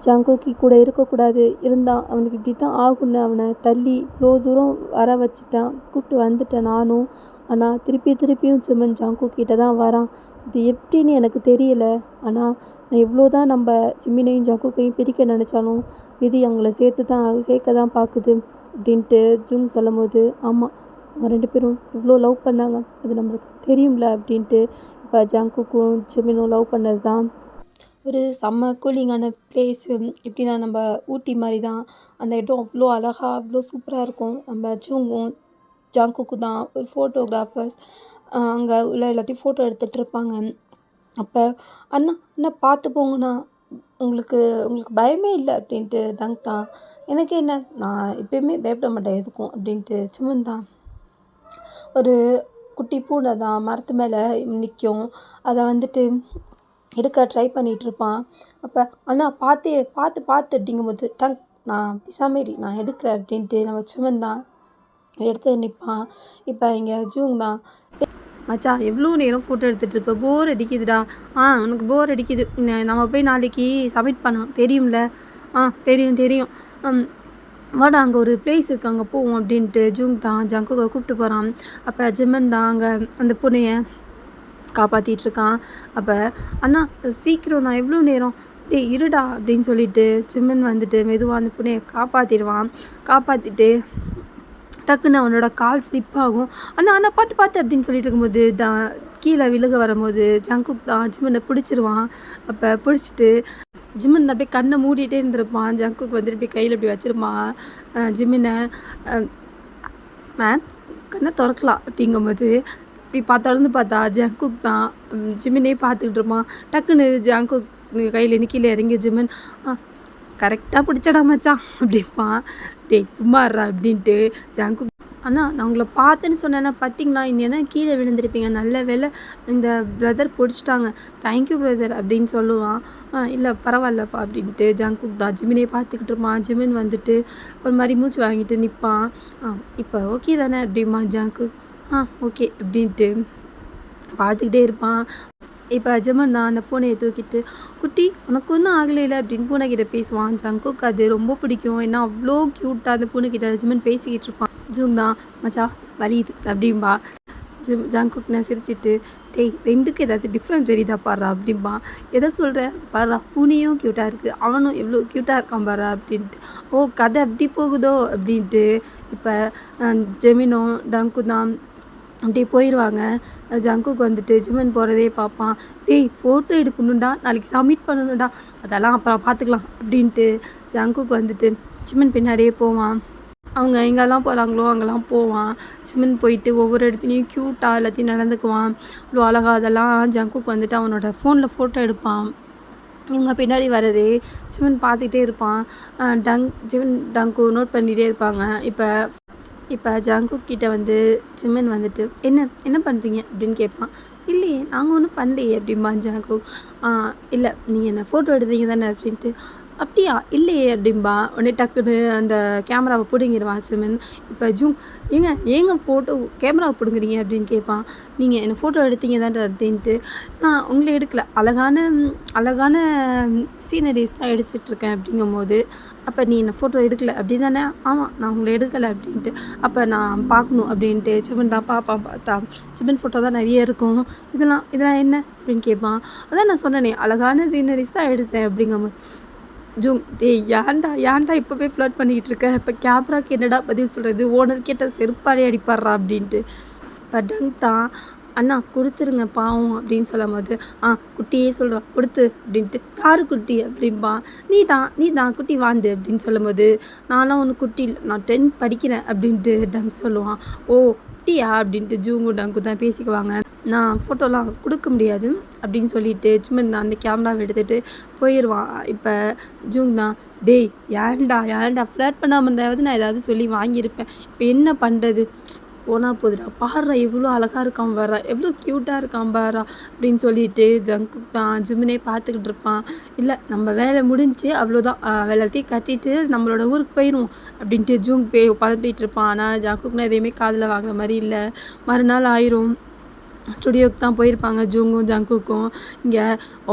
ஜங்குக்கி கூட இருக்கக்கூடாது, இருந்தான் அவனுக்கு இப்படி தான் ஆகுன்னு அவனை தள்ளி இவ்வளோ தூரம் வர வச்சுட்டான். கூப்பிட்டு வந்துட்டேன் நானும். ஆனால் திருப்பியும் ஜிமின் ஜங்குக்கிட்ட தான் வரான். இது எப்படின்னு எனக்கு தெரியல. ஆனால் நான் எவ்வளோ தான் நம்ம ஜிமினையும் ஜங்குக்கையும் பிரிக்க நினச்சாலும் விதி அவங்கள சேர்க்க தான் பார்க்குது அப்படின்ட்டு ஜூங் சொல்லும் போது, ஆமாம் அவங்க 2 பேரும் இவ்வளோ லவ் பண்ணாங்க, அது நம்மளுக்கு தெரியும்ல அப்படின்ட்டு. இப்போ ஜங்குக்கும் ஜிமினும் லவ் பண்ணது தான் ஒரு செம்ம கூலிங்கான பிளேஸு. எப்படின்னா நம்ம ஊட்டி மாதிரி தான் அந்த இடம். அவ்வளோ அழகாக அவ்வளோ சூப்பராக இருக்கும். நம்ம ஜூங்கும் ஜங்குக்கும் தான் ஒரு ஃபோட்டோகிராஃபர்ஸ் அங்கே உள்ள எல்லாத்தையும் ஃபோட்டோ எடுத்துகிட்டு இருப்பாங்க. அப்போ அண்ணா பார்த்து போங்கண்ணா, உங்களுக்கு பயமே இல்லை அப்படின்ட்டு டங்க் தான். எனக்கு என்ன, நான் எப்பயுமே பயப்பட மாட்டேன் எதுக்கும் அப்படின்ட்டு ஜிமின் தான். ஒரு குட்டி பூனை தான் மரத்து மேலே நிற்கும். அதை வந்துட்டு எடுக்க ட்ரை பண்ணிகிட்ருப்பான். அப்போ அண்ணா பார்த்து அப்படிங்கும்போது டங் நான் பிசாமேரி நான் எடுக்கிறேன் அப்படின்ட்டு நம்ம ஜிமின் தான் எடுத்து நிற்பான். இப்போ இங்கே ஜூங் தான், மச்சான் எவ்வளோ நேரம் ஃபோட்டோ எடுத்துகிட்டு இருப்ப, போர் அடிக்குதுடா. உனக்கு போர் அடிக்குது, நம்ம போய் நாளைக்கு சப்மிட் பண்ணோம் தெரியும்ல. தெரியும். வாடா அங்கே ஒரு பிளேஸ் இருக்குது அங்கே போவோம் அப்படின்ட்டு ஜூங் தான் ஜங்குக்கை கூப்பிட்டு போகிறான். அப்போ ஜிமின் தான் அங்கே அந்த பூனையை காப்பாற்றிட்டுருக்கான். அப்போ அண்ணா சீக்கிரம், நான் எவ்வளோ நேரம், இருடா அப்படின்னு சொல்லிட்டு ஜிமின் வந்துட்டு மெதுவாக அந்த பூனையை காப்பாற்றிட்டு டக்குன்னு அவனோட கால் ஸ்லிப் ஆகும். அண்ணா பார்த்து அப்படின்னு சொல்லிட்டு இருக்கும்போது கீழே விழுக வரும்போது ஜங்குக் தான் ஜிமினை பிடிச்சிருவான். அப்போ பிடிச்சிட்டு ஜிமின் அப்படியே கண்ணை மூடிட்டே இருந்திருப்பான். ஜங்குக் வந்துட்டு இப்படி கையில் இப்படி வச்சிருப்பான் ஜிமினை. மேம் கண்ணை திறக்கலாம் அப்படிங்கும்போது இப்படி பார்த்தா ஜங்குக் தான் ஜிமினே பார்த்துக்கிட்டு இருப்பான். டக்குன்னு ஜங்குக் கையிலேருந்து கீழே இறங்கி ஜிமின் கரெக்டாக பிடிச்சடா மச்சான் அப்படிப்பான். சும்மா இருறா அப்படின்ட்டு ஜங்குக், அண்ணா நான் உங்களை பார்த்துன்னு சொன்னேன்னா பார்த்தீங்களா, இந்த என்ன கீழே விழுந்திருப்பீங்க, நல்ல வேலை இந்த பிரதர் பிடிச்சிட்டாங்க, தேங்க்யூ பிரதர் அப்படின்னு சொல்லுவான். இல்லை பரவாயில்லப்பா அப்படின்ட்டு ஜங்குக் தான் ஜிமினே பார்த்துக்கிட்டு இருப்பான். ஜிமின் வந்துட்டு ஒரு மாதிரி மூச்சு வாங்கிட்டு நிற்பான். இப்போ ஓகே தானே அப்படிமா ஜங்குக். ஓகே அப்படின்ட்டு பார்த்துக்கிட்டே இருப்பான். இப்போ ஜிமின் தான் அந்த பூனையை தூக்கிட்டு, குட்டி உனக்கு ஒன்றும் ஆகலையில அப்படின்னு பூனைக்கிட்ட பேசுவான். ஜங்குக்கு அது ரொம்ப பிடிக்கும். ஏன்னா அவ்வளோ க்யூட்டாக அந்த பூனைக்கிட்ட ஜிமின் பேசிக்கிட்டு இருப்பான். ஜூங் தான் மச்சா வலியுது அப்படின்பா. ஜங்குக் சிரிச்சிட்டு, ரெண்டுக்கு ஏதாவது டிஃப்ரெண்ட் தெரியுதா பாடுறா அப்படின்பா. எதை சொல்கிற பாடுறா, பூனையும் க்யூட்டாக இருக்குது, அவனும் எவ்வளோ க்யூட்டாக இருக்கான் பாரு அப்படின்ட்டு. கதை அப்படி போகுதோ அப்படின்ட்டு இப்போ ஜெமினும் டங்கு தான் அப்படியே போயிடுவாங்க. ஜங்குக்கு வந்துட்டு ஜிமின் போகிறதே பார்ப்பான். ஃபோட்டோ எடுக்கணும்டா, நாளைக்கு சப்மிட் பண்ணணும்டா, அதெல்லாம் அப்புறம் பார்த்துக்கலாம் அப்படின்ட்டு ஜங்குக்கு வந்துட்டு ஜிமின் பின்னாடியே போவான். அவங்க எங்கெல்லாம் போகிறாங்களோ அங்கெல்லாம் போவான். ஜிமின் போயிட்டு ஒவ்வொரு இடத்துலையும் க்யூட்டாக எல்லாத்தையும் நடந்துக்குவான். இவ்வளோ அழகாக அதெல்லாம் ஜங்குக்கு வந்துட்டு அவனோட ஃபோனில் ஃபோட்டோ எடுப்பான். இவங்க பின்னாடி வரதே ஜிமின் பார்த்துக்கிட்டே இருப்பான். ஜிமின் டங்கு நோட் பண்ணிகிட்டே இருப்பாங்க. இப்போ ஜங்குக் கிட்ட வந்து ஜிமின் வந்துட்டு என்ன பண்ணுறீங்க அப்படின்னு கேட்பான். இல்லையே நாங்கள் ஒன்றும் பண்ணலையே அப்படிம்பா ஜங்குக். இல்லை நீங்கள் என்ன ஃபோட்டோ எடுத்தீங்க தானே அப்படின்ட்டு. அப்படியா, இல்லையே அப்படிம்பா. உடனே டக்குன்னு அந்த கேமராவை பிடுங்கிடுவான் ஜிமின். இப்போ ஏங்க ஃபோட்டோ கேமராவை பிடுங்குறீங்க அப்படின்னு கேட்பான். நீங்கள் என்னை ஃபோட்டோ எடுத்தீங்க தானே அப்படின்ட்டு. நான் உங்களை எடுக்கலை, அழகான சீனரிஸ் தான் எடுத்துகிட்ருக்கேன் அப்படிங்கும்போது, அப்போ நீ என்னை ஃபோட்டோ எடுக்கலை அப்படி தானே? ஆமாம் நான் உங்களை எடுக்கலை அப்படின்ட்டு. அப்போ நான் பார்க்கணும் அப்படின்ட்டு ஜிமின் தான் பார்த்தா ஜிமின் ஃபோட்டோ தான் நிறைய இருக்கும். இதெல்லாம் என்ன அப்படின்னு கேட்பான். அதான் நான் சொன்னேனே அழகான சீனரிஸ் தான் எடுத்தேன் அப்படிங்கும்போது, ஜூங் டேய் ஏன்டா இப்போவே ஃப்ளர்ட் பண்ணிக்கிட்டு இருக்க, இப்போ கேமராக்கு என்னடா பதில் சொல்கிறது, ஓனர் கேட்ட செருப்பாலே அடிப்பாடுறா அப்படின்ட்டு. இப்போ டங் தான் அண்ணா கொடுத்துருங்க பாவம் அப்படின்னு சொல்லும் போது குட்டியே சொல்கிறான் கொடுத்து அப்படின்ட்டு. யாரு குட்டி அப்படின்பா. நீ தான் குட்டி வாண்டு அப்படின்னு சொல்லும் போது நான்லாம் ஒன்று குட்டி இல்லை, நான் 10th படிக்கிறேன் அப்படின்ட்டு டங் சொல்லுவான். ஓ குட்டியா அப்படின்ட்டு ஜூங்கும் டங்கு தான் பேசிக்குவாங்க. நான் ஃபோட்டோலாம் கொடுக்க முடியாது அப்படின்னு சொல்லிட்டு சிம்மன் தான் அந்த கேமராவை எடுத்துகிட்டு போயிடுவான். இப்போ ஜூங் தான் டேய் ஏன்டா ஃப்ளர்ட் பண்ணாமல் இருந்தாவது நான் ஏதாவது சொல்லி வாங்கியிருப்பேன், இப்போ என்ன பண்ணுறது, போனால் போதுடா, பாடுறா எவ்வளோ அழகாக இருக்கான் பாரா, எவ்வளோ க்யூட்டாக இருக்கான் பாரா அப்படின்னு சொல்லிட்டு ஜங்குக் தான் ஜிம்மினே பார்த்துக்கிட்டு இருப்பான். இல்லை நம்ம வேலை முடிஞ்சு அவ்வளோதான், வேலைத்தையும் கட்டிட்டு நம்மளோட ஊருக்கு போயிடுவோம் அப்படின்ட்டு ஜூங் பழப்பிட்டு இருப்பான். ஆனால் ஜங்குக்னா எதையுமே காதில் வாங்குற மாதிரி இல்லை. மறுநாள் ஆயிரும். ஸ்டுடியோவுக்கு தான் போயிருப்பாங்க ஜூங்கும் ஜங்குக்கும். இங்கே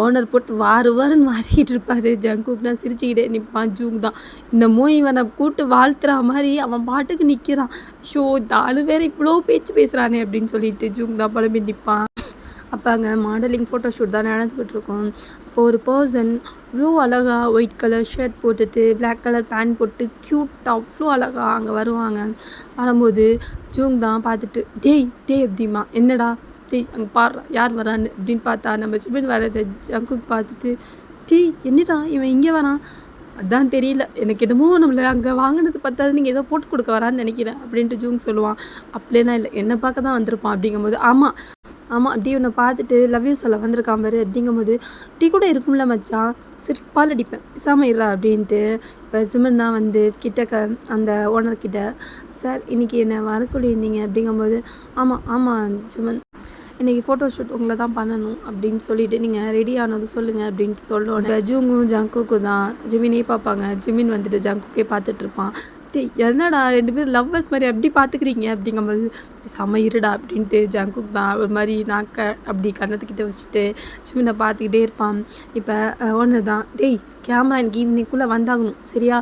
ஓனர் போட்டு வாருன்னு வாரிக்கிட்டு இருப்பார். ஜங்குக்னா சிரிச்சுக்கிட்டே நிற்பான். ஜூங் தான் இன்னமோ இவனை கூட்டு வாழ்த்துறா மாதிரி அவன் பாட்டுக்கு நிற்கிறான். ஷோ இந்த ஆளு வேறு இவ்வளோ பேச்சு பேசுகிறானே அப்படின்னு சொல்லிட்டு ஜூங் தான் புலம்பி நிற்பான். அப்போ அங்கே மாடலிங் ஃபோட்டோ ஷூட் தான் நடந்துக்கிட்டுருக்கோம். அப்போ ஒரு பர்சன் இவ்வளோ அழகாக ஒயிட் கலர் ஷர்ட் போட்டுட்டு பிளாக் கலர் பேண்ட் போட்டு க்யூட்டாக அவ்வளோ அழகாக அங்கே வருவாங்க. வரும்போது ஜூங் தான் பார்த்துட்டு டேய் அப்படிமா, என்னடா அங்கே பாடுறா யார் வரான்னு அப்படின்னு பார்த்தா நம்ம ஜிமின் வரதை ஜங்குக் பார்த்துட்டு என்னடா இவன் இங்கே வரான், அதான் தெரியல, எனக்கு என்னமோ நம்மளை அங்கே வாங்கினது பார்த்தாது நீங்கள் ஏதோ போட்டு கொடுக்க வரான்னு நினைக்கிறேன் அப்படின்ட்டு ஜூங் சொல்லுவான். அப்படிலாம் இல்லை, என்னை பார்க்க தான் வந்திருப்பான் அப்படிங்கும்போது ஆமாம் டீ உன்னை பார்த்துட்டு லவ் யூ சொல்ல வந்திருக்கான் பாரு அப்படிங்கும்போது டீ கூட இருக்கும்ல மச்சான், சிற்பால் அடிப்பேன் பிசாமல் இருறா அப்படின்ட்டு. இப்போ ஜிமன் தான் வந்து கிட்டக்க அந்த ஓனர்கிட்ட சார் இன்றைக்கி என்னை வர சொல்லியிருந்தீங்க அப்படிங்கும்போது ஆமாம் ஜிமன் இன்றைக்கி ஃபோட்டோ ஷூட் உங்களை தான் பண்ணணும் அப்படின்னு சொல்லிவிட்டு நீங்கள் ரெடி ஆனதும் சொல்லுங்கள் அப்படின்ட்டு சொல்லணும். ஜூங்கும் ஜங்குக்கும் தான் ஜிமினே பார்ப்பாங்க. ஜிமின் வந்துட்டு ஜங்குக்கே பார்த்துட்ருப்பான். என்னடா 2 பேரும் லவ்வர்ஸ் மாதிரி அப்படி பார்த்துக்கிறீங்க அப்படிங்கும்போது செம்ம இருடா அப்படின்ட்டு ஜங்குக் தான் ஒரு மாதிரி அப்படி கன்னத்துக்கிட்ட வச்சுட்டு ஜிமினை பார்த்துக்கிட்டே இருப்பான். இப்போ ஒன்று தான் கேமரா எனக்கு ஈவினிங்குள்ளே வந்தாகணும் சரியா,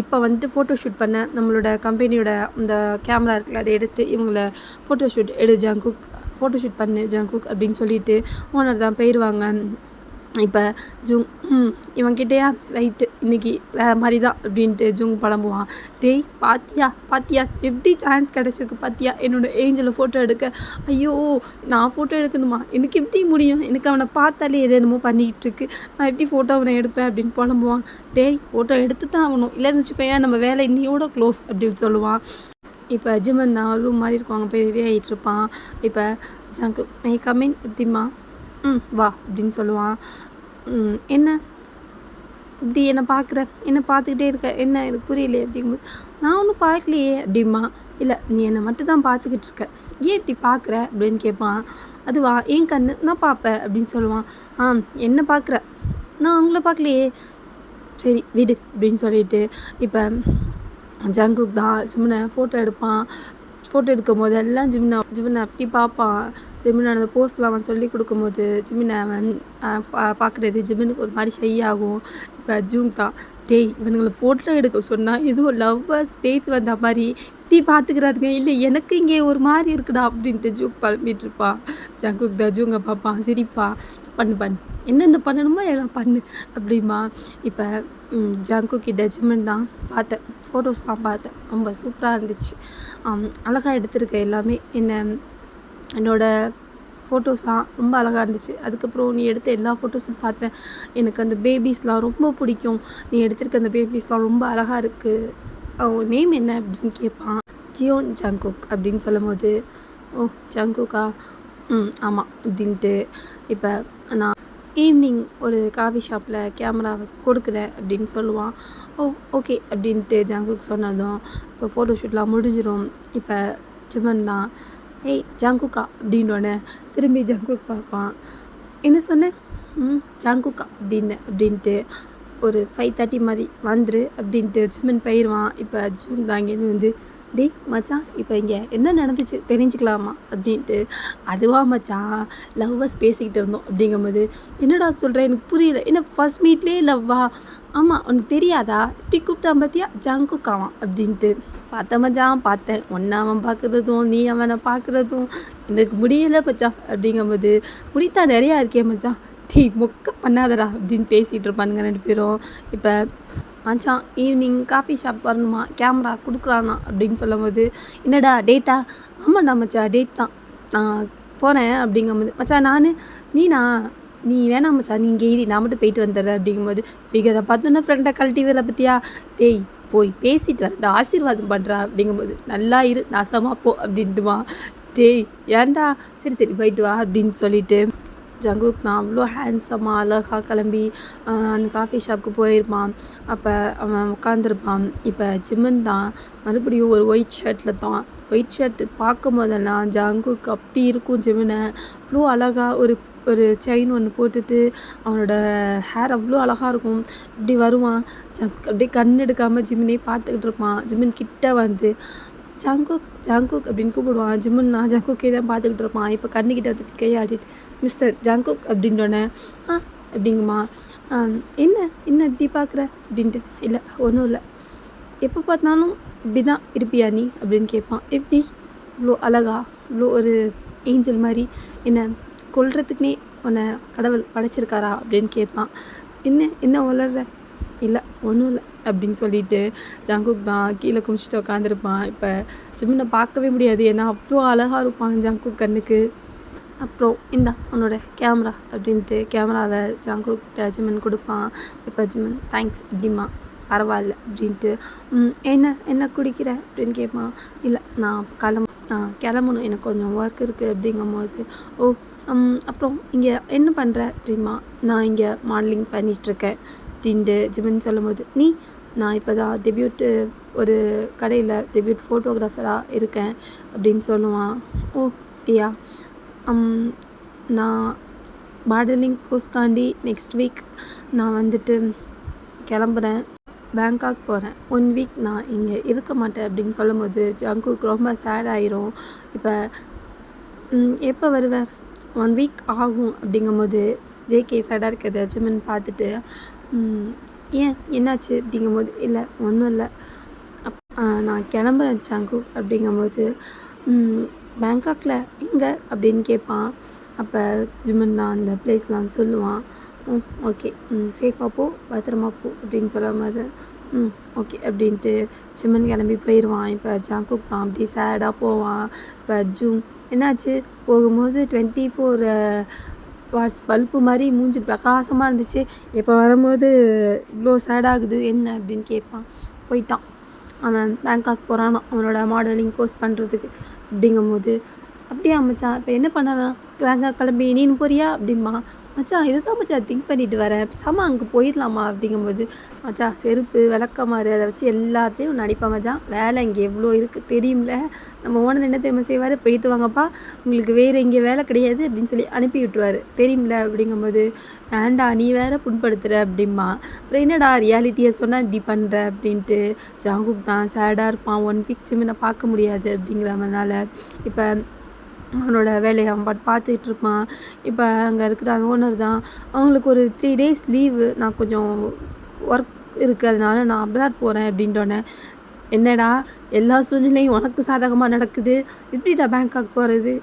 இப்போ வந்துட்டு ஃபோட்டோ ஷூட் பண்ண நம்மளோட கம்பெனியோட அந்த கேமரா இருக்குல்ல அதை எடுத்து இவங்கள photo shoot Jungkook photo shoot பண்ணு ஜங்குக் அப்படின்னு சொல்லிட்டு ஓனர் தான் போயிடுவாங்க. இப்போ ஜூங் இவன்கிட்டயா ரைட்டு இன்றைக்கி வேறு மாதிரி தான் அப்படின்ட்டு ஜூங் புலம்புவான். பாத்தியா எப்படி சான்ஸ் கிடச்சிருக்கு பாத்தியா என்னோடய ஏஞ்சலை ஃபோட்டோ எடுக்க, ஐயோ நான் ஃபோட்டோ எடுக்கணுமா, எனக்கு எப்படி முடியும், எனக்கு அவனை பார்த்தாலே என்னமோ பண்ணிக்கிட்டு நான் எப்படி ஃபோட்டோ அவனை எடுப்பேன் அப்படின்னு புலம்புவான். ஃபோட்டோ எடுத்து தான் ஆகணும், இல்லைன்னு வச்சுக்கோயேன் நம்ம வேலை இன்னையோட க்ளோஸ் அப்படின்னு சொல்லுவான். இப்போ ஜிமன் தான் ரூம் மாதிரி இருக்குவாங்க போய் ரெடி ஆகிட்டு இருப்பான். இப்போ ஜங்கு மே கம்மின் எப்படிம்மா வா அப்படின்னு சொல்லுவான். என்ன இப்படி என்னை பார்த்துக்கிட்டே இருக்க, என்ன எனக்கு புரியலையே அப்படிங்கும்போது நான் ஒன்றும் பார்க்கலையே அப்படிமா. இல்லை நீ என்னை மட்டும் தான் பார்த்துக்கிட்டு இருக்க, ஏன் இப்படி பார்க்குற அப்படின்னு கேட்பான். அதுவா என் கண்ணு நான் பார்ப்பேன் அப்படின்னு சொல்லுவான். என்ன பார்க்குற, நான் அவங்கள பார்க்கலையே, சரி விடு அப்படின்னு சொல்லிட்டு இப்போ ஜங்குக் தான் ஜிமினை ஃபோட்டோ எடுப்பான். ஃபோட்டோ எடுக்கும் போது எல்லாம் ஜிமினை அப்படி பார்ப்பான். ஜிமினோட அந்த போஸ்ட்லாம் அவன் சொல்லி கொடுக்கும்போது ஜிமினை அவன் பார்க்குறது ஜிமினுக்கு ஒரு மாதிரி ஷை ஆகும். இப்போ ஜூங் தான் இவனுங்களை ஃபோட்டோ எடுக்க சொன்னால் எதுவும் லவ்வர்ஸ் டேட் வந்த மாதிரி பார்த்துக்கிறாருங்க, இல்லை எனக்கு இங்கே ஒரு மாதிரி இருக்குடா அப்படின்ட்டு ஜூக் பழம்பிட்டு இருப்பான். ஜங்குக் தான் ஜூங்கை பார்ப்பான், சிரிப்பா பண்ணு என்னென்ன பண்ணணுமோ எல்லாம் பண்ணு அப்படிமா. இப்போ ஜங்குக் கிட்ட ஜிமின் தான் பார்த்தேன், ஃபோட்டோஸ் தான் பார்த்தேன், ரொம்ப சூப்பராக இருந்துச்சு, அழகாக எடுத்திருக்க எல்லாமே, என்னோடய ஃபோட்டோஸ்லாம் ரொம்ப அழகாக இருந்துச்சு. அதுக்கப்புறம் நீ எடுத்த எல்லா ஃபோட்டோஸும் பார்த்தேன், எனக்கு அந்த பேபிஸ்லாம் ரொம்ப பிடிக்கும், நீ எடுத்திருக்க அந்த பேபிஸ்லாம் ரொம்ப அழகாக இருக்குது, அவங்க நேம் என்ன அப்படின்னு கேட்பான். ஜியோன் ஜங்குக் அப்படின்னு சொல்லும் போது ஓ ஜங்குக்கா ஆமாம் அப்படின்ட்டு. இப்போ நான் ஈவினிங் ஒரு காஃபி ஷாப்பில் கேமராவை கொடுக்குறேன் அப்படின்னு சொல்லுவான். ஓகே அப்படின்ட்டு ஜங்குக் சொன்னதும் இப்போ ஃபோட்டோ ஷூட்லாம் முடிஞ்சிடும். இப்போ ஜிமன் தான் ஜங்குக்கா அப்படின்னோடனே திரும்பி ஜங்குக் பார்ப்பான். என்ன சொன்னேன், ஜங்குக்கா அப்படின்ட்டு ஒரு 5:30 மாதிரி வந்துரு அப்படின்ட்டு ஜிமன் போயிடுவான். இப்போ ஜூங் தான் அங்கேருந்து வந்து மச்சான் இப்போ இங்கே என்ன நடந்துச்சு தெரிஞ்சுக்கலாமா அப்படின்ட்டு. அதுவா மச்சான் லவ்வர்ஸ் பேசிக்கிட்டு இருந்தோம் அப்படிங்கும்போது என்னடா சொல்கிறேன் எனக்கு புரியல, என்ன ஃபர்ஸ்ட் மீட்லேயே லவ்வா, ஆமாம் உனக்கு தெரியாதா, கூப்பிட்டான் பார்த்தியா ஜங்குக்காவான் அப்படின்ட்டு. பார்த்தேன் மச்சான் பார்த்தேன், ஒன்று அவன் பார்க்குறதும் நீ அவனை பார்க்குறதும் எனக்கு முடியலை மச்சான் அப்படிங்கும்போது முடித்தா நிறையா இருக்கே மச்சான், மொக்க பண்ணாதடா அப்படின்னு பேசிகிட்டு இருப்பானுங்க 2 பேரும். இப்போ மச்சான் ஈவினிங் காஃபி ஷாப் வரணுமா, கேமரா கொடுக்குறானா அப்படின்னு சொல்லும்போது, என்னடா டேட்டா? ஆமாண்டா மச்சான் டேட் தான், நான் போகிறேன் அப்படிங்கும்போது, மச்சான் நீனா நீ வேணாம் மச்சான், நீ இங்கே நான் மட்டும் போயிட்டு வந்துடுறேன் அப்படிங்கும்போது, ஃபிகரை பார்த்தோன்னா ஃப்ரெண்டை கழட்டி வர பற்றியா, டேய் போய் பேசிட்டு வரேன்டா, ஆசீர்வாதம் பண்ணுறா அப்படிங்கும்போது, நல்லா இரு நாசமாக போ அப்படின்ட்டுமா. டேய் ஏன்டா, சரி போயிட்டு வா அப்படின்னு சொல்லிட்டு ஜங்குக் நான் அவ்வளோ ஹேண்ட்ஸமாக அழகாக கிளம்பி அந்த காஃபி ஷாப்புக்கு போயிருப்பான். அப்போ அவன் உட்காந்துருப்பான். இப்போ ஜிம்மன் தான் மறுபடியும் ஒரு ஒயிட் ஷர்ட்டில் தான். ஒயிட் ஷர்ட் பார்க்கும் போதெல்லாம் ஜங்குக் அப்படி இருக்கும். ஜிம்மனை அவ்வளோ அழகாக ஒரு ஒரு செயின் ஒன்று போட்டுட்டு அவனோட ஹேர் அவ்வளோ அழகாக இருக்கும். இப்படி வருவான். அப்படியே கண் எடுக்காமல் ஜிம்மினே பார்த்துக்கிட்டு இருப்பான். ஜிம்மன் கிட்ட வந்து ஜங்குக் அப்படின்னு கூப்பிடுவான். ஜிம்மன் நான் ஜங்குக்கே தான் பார்த்துக்கிட்டு இருப்பான். இப்போ கண்ணுக்கிட்ட வந்து கையாடிட்டு, மிஸ்டர் ஜங்குக் அப்படின்றோன்னே, அப்படிங்கம்மா, என்ன இப்படி பார்க்குற அப்படின்ட்டு, இல்லை ஒன்றும் இல்லை, எப்போ பார்த்தாலும் இப்படி தான் இருப்பியா நீ அப்படின்னு கேட்பான். எப்படி இவ்வளோ அழகா, இவ்வளோ ஒரு ஏஞ்சல் மாதிரி என்ன கொல்றதுக்குனே உன்னை கடவுள் படைச்சிருக்காரா அப்படின்னு கேட்பான். என்ன வளர்ற? இல்லை ஒன்றும் இல்லை அப்படின்னு சொல்லிட்டு ஜங்குக் தான் கீழே குமிச்சிட்டு உட்காந்துருப்பான். இப்போ ஜிம்மனை பார்க்கவே முடியாது, ஏன்னா அவ்வளோ அழகாக இருப்பான் ஜங்குக் கண்ணுக்கு. அப்புறம் இந்தா உன்னோட கேமரா அப்படின்ட்டு கேமராவை ஜங்குக் ஜிம்மன் கொடுப்பான். இப்போ ஜிம்மன் தேங்க்ஸ் அப்படிமா, பரவாயில்ல அப்படின்ட்டு, என்ன குடிக்கிற அப்படின்னு கேட்பான். இல்லை நான் கிளம்பணும், எனக்கு கொஞ்சம் ஒர்க் இருக்குது அப்படிங்கும்போது, ஓ அப்புறம் இங்கே என்ன பண்ணுற அப்படிமா, நான் இங்கே மாடலிங் பண்ணிகிட்ருக்கேன் அப்படின்ட்டு ஜிம்மன் சொல்லும்போது, நான் இப்போ தான் டெபியூட்டு ஒரு கடையில் டெபியூட் ஃபோட்டோகிராஃபராக இருக்கேன் அப்படின்னு சொல்லுவான். ஓ டியா, நான் மாடலிங் கோர்ஸ்காண்டி நெக்ஸ்ட் வீக் நான் வந்துட்டு கிளம்புறேன், பேங்காக் போகிறேன், 1 வீக் நான் இங்கே இருக்க மாட்டேன் அப்படின்னு சொல்லும்போது ஜங்குக்கு ரொம்ப சேட் ஆயிரும். இப்போ எப்போ வருவேன், 1 வீக் ஆகும் அப்படிங்கும்போது ஜேகே சேடாக இருக்கிறத ஜிம்மன் பார்த்துட்டு, ஏன் என்னாச்சு அப்படிங்கும்போது, இல்லை ஒன்றும் இல்லை, நான் கிளம்புறேன் ஜங்குக் அப்படிங்கும்போது, பேங்காக்கில் எங்கே அப்படின்னு கேட்பான். அப்போ ஜிம்மன் தான் அந்த பிளேஸ்லாம் சொல்லுவான். ஓகே சேஃபாக போ, பத்திரமா போ அப்படின்னு சொல்லும்போது, ஓகே அப்படின்ட்டு ஜிம்மன் கிளம்பி போயிடுவான். இப்போ ஜங்குக் தான் அப்படி சேடாக போவான். இப்போ என்னாச்சு போகும்போது 24 வாட்ஸ் பல்பு மாதிரி மூஞ்சி பிரகாசமாக இருந்துச்சு, இப்போ வரும்போது இவ்வளோ சேடாகுது என்ன அப்படின்னு கேட்பான். போயிட்டான், அவன் பேங்காக் போகிறான் அவனோட மாடலிங் கோர்ஸ் பண்ணுறதுக்கு அப்படிங்கும்போது, அப்படியே மச்சான் இப்போ என்ன பண்ணலாம், பேங்காக் கிளம்பி நீனு போறியா அப்படின்பா. மச்சான் இதுதான் மச்சான் திங்க் பண்ணிட்டு வரேன், அங்கே போயிடலாமா அப்படிங்கும்போது, மச்சான் செருப்பு விளக்கமாறு அதை வச்சு எல்லாத்தையும் நடிப்பேன் மச்சான், வேலை இங்கே எவ்வளோ இருக்குது தெரியும்ல, நம்ம ஓனர் என்ன தெரியுமா செய்வார், போயிட்டு வாங்கப்பா உங்களுக்கு வேறு இங்கே வேலை கிடையாது அப்படின்னு சொல்லி அனுப்பி விட்டுருவார் தெரியும்ல அப்படிங்கும்போது, ஏண்டா நீ வேறு புண்படுத்துகிற அப்படிம்பா. அப்புறம் என்னடா ரியாலிட்டியை சொன்னால் இப்படி பண்ணுற அப்படின்ட்டு ஜங்குக் தான் சேடாக இருப்பான். 1 வீக் ஜிம்மனை பார்க்க முடியாது அப்படிங்கிறதுனால இப்போ அவனோட வேலையை அவன் பார்த்துக்கிட்டு இருப்பான். இப்போ அங்கே இருக்கிற ஓனர் தான் அவங்களுக்கு ஒரு 3 days லீவு, நான் கொஞ்சம் ஒர்க் இருக்குது அதனால நான் அப்ராட் போகிறேன் அப்படின்றோன்னே, என்னடா எல்லா சூழ்நிலையும் உனக்கு சாதகமாக நடக்குது, எப்படிடா பேங்காக் போகிறது,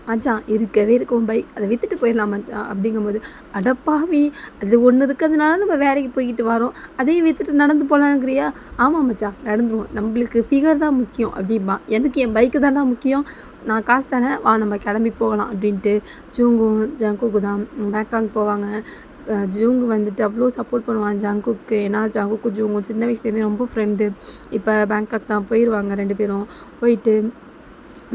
மச்சான் இருக்கவே இருக்கும் பைக், அதை விற்றுட்டு போயிடலாம் மச்சான் அப்படிங்கும்போது, அடப்பாவி அது ஒன்று இருக்கிறதுனால நம்ம வேலைக்கு போய்கிட்டு வரோம், அதையும் விற்றுட்டு நடந்து போகலான்னுக்கிறியா, ஆமாம் மச்சான் நடந்துருவோம், நம்மளுக்கு ஃபிகர் தான் முக்கியம் அப்படின்பா. எனக்கு என் பைக்கு தானே முக்கியம், நான் காசு தானே, வா நம்ம கிளம்பி போகலாம் அப்படின்ட்டு ஜங்குக்கு தான் பேங்காக் போவாங்க. ஜூங்கு வந்துட்டு அவ்வளோ சப்போர்ட் பண்ணுவான் ஜங்குக்கு, ஏன்னா ஜங்குக்கும் ஜூங்கும் சின்ன வயசுலேருந்தே ரொம்ப ஃப்ரெண்டு. இப்போ பேங்காக் தான் போயிடுவாங்க 2 பேரும். போயிட்டு,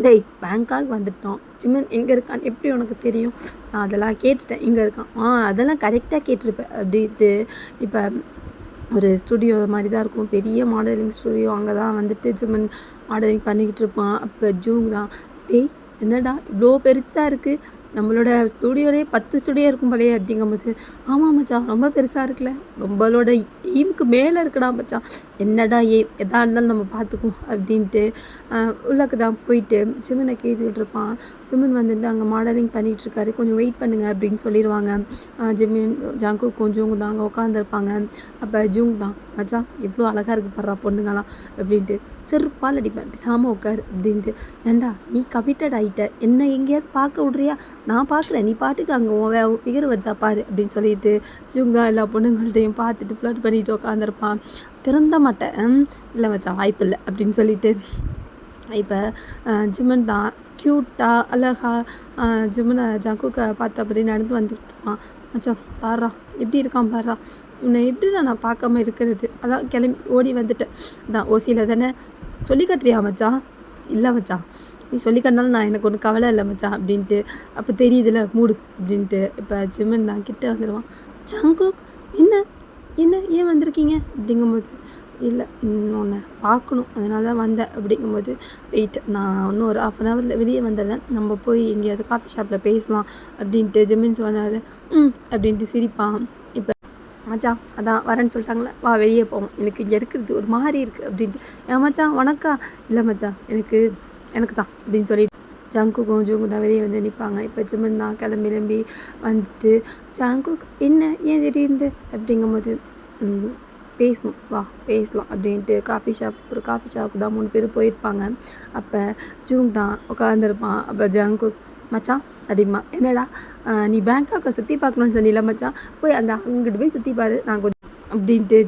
டேய் பேங்காக் வந்துட்டோம், ஜிம்மன் எங்கே இருக்கான்னு எப்படி உனக்கு தெரியும், நான் அதெல்லாம் கேட்டுட்டேன், எங்கே இருக்கான், அதெல்லாம் கரெக்டாக கேட்டிருப்பேன் அப்படின்ட்டு. இப்போ ஒரு ஸ்டுடியோ மாதிரி தான் இருக்கும், பெரிய மாடலிங் ஸ்டுடியோ, அங்கே தான் வந்துட்டு ஜிம்மன் மாடலிங் பண்ணிக்கிட்டு இருப்பான். அப்போ ஜூங் தான், டேய் என்னடா இவ்வளோ பெருசாக இருக்குது, நம்மளோட ஸ்டூடியோலே 10 ஸ்டுடியோ இருக்கும் போலையே அப்படிங்கும்போது, ஆமாம் மச்சான் ரொம்ப பெருசாக இருக்குல்ல, நம்மளோட எய்முக்கு மேலே இருக்குடா மச்சான், என்னடா எதாக இருந்தாலும் நம்ம பார்த்துக்குவோம் அப்படின்ட்டு உள்ளக்கு தான் போயிட்டு ஜிம்மனை கேட்டுக்கிட்டு இருப்பான். ஜிம்மன் வந்துட்டு அங்கே மாடலிங் பண்ணிகிட்ருக்காரு, கொஞ்சம் வெயிட் பண்ணுங்கள் அப்படின்னு சொல்லிடுவாங்க. ஜங்குக்கும் ஜூங்கும் தான் அங்கே உட்காந்துருப்பாங்க. அப்போ ஜூங் தான், மச்சான் எவ்வளோ அழகாக இருக்குது படுறா பொண்ணுங்களாம் அப்படின்ட்டு, செருப்பால் அடிப்பேன் பேசாமல் உட்காரு அப்படின்ட்டு, ஏண்டா நீ கமிட்டட் ஆகிட்ட, என்ன எங்கேயாவது பார்க்க விட்றியா, நான் பார்க்குறேன், நீ பாட்டுக்கு அங்கே உன் ஃபிகர் வருதா பாரு அப்படின்னு சொல்லிட்டு ஜூங் தான் எல்லா பொண்ணுங்கள்ட்டையும் பார்த்துட்டு ஃப்ளர்ட் பண்ணிட்டு உட்காந்துருப்பான். திறந்த மாட்டேன், இல்லை மச்சான் வாய்ப்பு இல்லை அப்படின்னு சொல்லிட்டு. இப்போ ஜிமன் தான் க்யூட்டாக அழகாக ஜிமனை ஜங்குக்கை பார்த்து அப்படி நடந்து வந்துட்டு இருப்பான். மச்சான் பாடுறா எப்படி இருக்கான் பாடுறா, உன்னை எப்படி நான் பார்க்காம இருக்கிறது, அதான் கிளம்பி ஓடி வந்துட்டேன். அதான் ஓசியில் தானே சொல்லி கட்டுறியா மச்சான்? இல்லை மச்சான், நீ சொல்லி கட்டினாலும் நான் எனக்கு ஒன்றும் கவலை இல்லை மச்சான் அப்படின்ட்டு. அப்போ தெரியுதுல மூடு அப்படின்ட்டு. இப்போ ஜிமன் தான் கிட்டே வந்துடுவான். ஜங்குக் என்ன என்ன ஏன் வந்திருக்கீங்க அப்படிங்கும்போது, இல்லை உன்னை பார்க்கணும் அதனால தான் வந்தேன் அப்படிங்கும்போது, வெயிட் நான் இன்னும் ஒரு 1/2 ஹவரில் வெளியே வந்துடுறேன், நம்ம போய் எங்கேயாவது காஃபி ஷாப்பில் பேசலாம் அப்படின்ட்டு ஜிமின் சொன்னார். அப்படின்ட்டு சிரிப்பான். இப்போ மச்சான் அதான் வரேன்னு சொல்லிட்டாங்களே, வா வெளியே போவோம், எனக்கு இங்கே இருக்கிறது ஒரு மாதிரி இருக்குது அப்படின்ட்டு. ஏன் மச்சான் வணக்கா? இல்லை மச்சான் எனக்கு தான் அப்படின்னு சொல்லிட்டு ஜங்குக்கும் ஜூங்கும் தான் வெளியே வந்து நிற்பாங்க. இப்போ ஜிமன் தான் கிளம்பி வந்துட்டு, ஜங்குக் என்ன ஏன் திடீர்ந்து அப்படிங்கும்போது, பேசணும் வா பேசலாம் அப்படின்ட்டு ஒரு காஃபி ஷாப்புக்கு தான் 3 பேர் போயிருப்பாங்க. அப்போ ஜூங் தான் உட்காந்துருப்பான். அப்போ ஜங்குக் மச்சான் அப்படிமா, என்னடா நீ பேங்காக்கை சுற்றி பார்க்கணுன்னு சொன்னில மச்சான், போய் அங்கிட்டு போய் சுற்றி பாரு நான் கொஞ்சம் அப்படின்ட்டு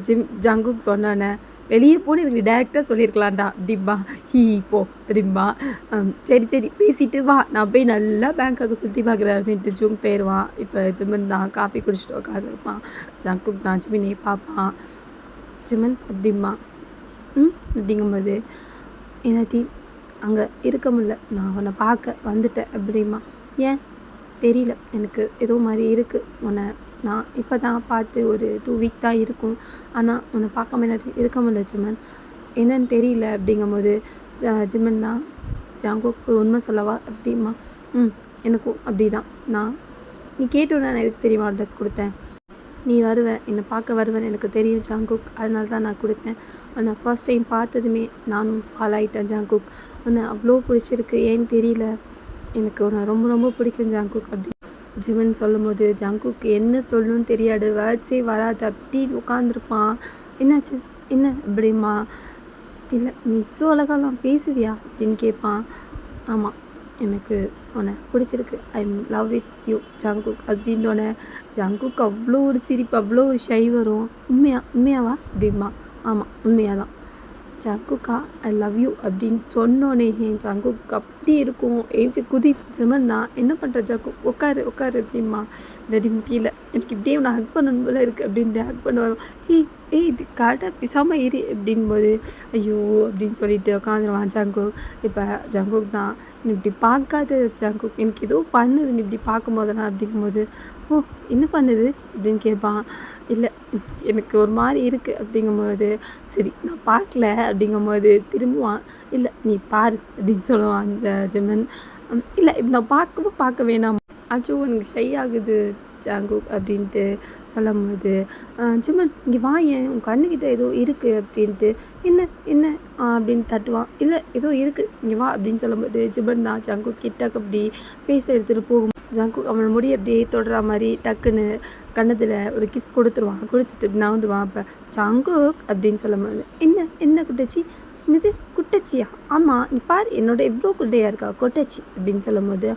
ஜங்குக் சொன்னோன்னே, வெளியே போன்னு இதுக்கு டேரெக்டாக சொல்லியிருக்கலாம்டா அப்படிம்பா. போ அப்படிம்பா. சரி பேசிட்டு வா, நான் போய் நல்லா பேங்காக்கை சுற்றி பார்க்குறேன் அப்படின்ட்டு ஜூங் போயிடுவான். இப்போ ஜிமன் தான் காஃபி குடிச்சிட்டு உட்காந்துருப்பான். ஜங்குக் தான் ஜிமினே பார்ப்பான். ஜிமன் அப்படிம்பா. அப்படிங்கும்போது என்னாத்தி அங்கே இருக்க முடியல, நான் உன்னை பார்க்க வந்துட்டேன் அப்படிமா. ஏன் தெரியல, எனக்கு ஏதோ மாதிரி இருக்குது, உன்னை நான் இப்போ தான் பார்த்து ஒரு 2 வீக் தான் இருக்கும், ஆனால் உன்னை பார்க்காம என்ன இருக்க முடியல ஜிமன், என்னன்னு தெரியல அப்படிங்கும்போது ஜிமன் தான் ஜங்குக் உண்மை சொல்லவா அப்படிமா. எனக்கும் அப்படி தான், நீ கேட்டோன்னே நான் எதுக்கு தெரியுமா அட்ரஸ் கொடுத்தேன், நீ வருவேன் என்னை பார்க்க வருவேன்னு எனக்கு தெரியும் ஜங்குக், அதனால தான் நான் கொடுத்தேன். உன்னை ஃபர்ஸ்ட் டைம் பார்த்ததுமே நானும் ஃபாலோ ஆகிட்டேன் ஜங்குக், உன்னை அவ்வளோ பிடிச்சிருக்கு, ஏன்னு தெரியல, எனக்கு உன்னை ரொம்ப ரொம்ப பிடிக்கும் ஜங்குக் அப்படி ஜிமன் சொல்லும் போது ஜங்குக்கு என்ன சொல்லணும்னு தெரியாது, வேர்ட்ஸே வராது, அப்படி உட்காந்துருப்பான். என்னாச்சு என்ன அப்படிமா. இல்லை நீ இவ்வளோ அழகாலாம் பேசுவியா அப்படின்னு கேட்பான். ஆமாம் எனக்கு உன்னை பிடிச்சிருக்கு, I love with you Jungkook அப்படின்னோடனே ஜங்குக்கு அவ்வளோ ஒரு சிரிப்பு, அவ்வளோ ஒரு ஷை வரும். உண்மையாவா அப்படிமா. ஆமாம் உண்மையாக தான் ஜங்குக்கா, ஐ லவ் யூ அப்படின்னு சொன்னோன்னே ஜங்குக்கு அப்படி இருக்கும், ஏஞ்சி குதி. ஜிமன் தான் என்ன பண்ணுற ஜங்குக், உட்காரு அப்படிமா. ரெடி கீழே எனக்கு இப்படியே உன்னை ஹக் பண்ணணும் போல இருக்குது அப்படின்ட்டு ஹக் பண்ண வரும். இது கரெக்டாக பிசாமல் இரு அப்படின்போது, ஐயோ அப்படின்னு சொல்லிட்டு உட்காந்துருவான் ஜங்குக். இப்போ ஜங்குக் தான், நீ இப்படி பார்க்காத ஜங்குக், எனக்கு ஏதோ பண்ணுது நீ இப்படி பார்க்கும்போதெல்லாம் அப்படிங்கும்போது, ஓ என்ன பண்ணுது அப்படின்னு கேட்பான். இல்லை எனக்கு ஒரு மாதிரி இருக்குது அப்படிங்கும்போது, சரி நான் பார்க்கல அப்படிங்கும்போது திரும்புவான். இல்லை நீ பாரு அப்படின்னு சொல்லுவான் ஜிமன். இல்லை இப்போ நான் பார்க்க வேணாம், அச்சோ எனக்கு ஷை ஆகுது ஜங்குக் அப்படின்ட்டு சொல்லும் போது, ஜிமன் இங்கே வா, ஏன் உன் கண்ணுக்கிட்ட ஏதோ இருக்குது அப்படின்ட்டு. என்ன அப்படின்னு தட்டுவான். இல்லை ஏதோ இருக்குது இங்கே வா அப்படின்னு சொல்லும்போது ஜிமன் தான் ஜங்குக் கிட்டக்கு அப்படி ஃபேஸ் எடுத்துகிட்டு போகும். ஜங்குக் அவன் முடி அப்படியே தொடர மாதிரி டக்குன்னு கண்ணத்தில் ஒரு கிஸ் கொடுத்துட்டு நவுந்துருவான். அப்போ ஜங்குக் அப்படின்னு சொல்லும் போது, என்ன குட்டச்சி, என்னது குட்டச்சியா, ஆமாம் நீ பாரு என்னோட எவ்வளோ குட்டையாக இருக்கா கொட்டச்சி அப்படின்னு சொல்லும் போது,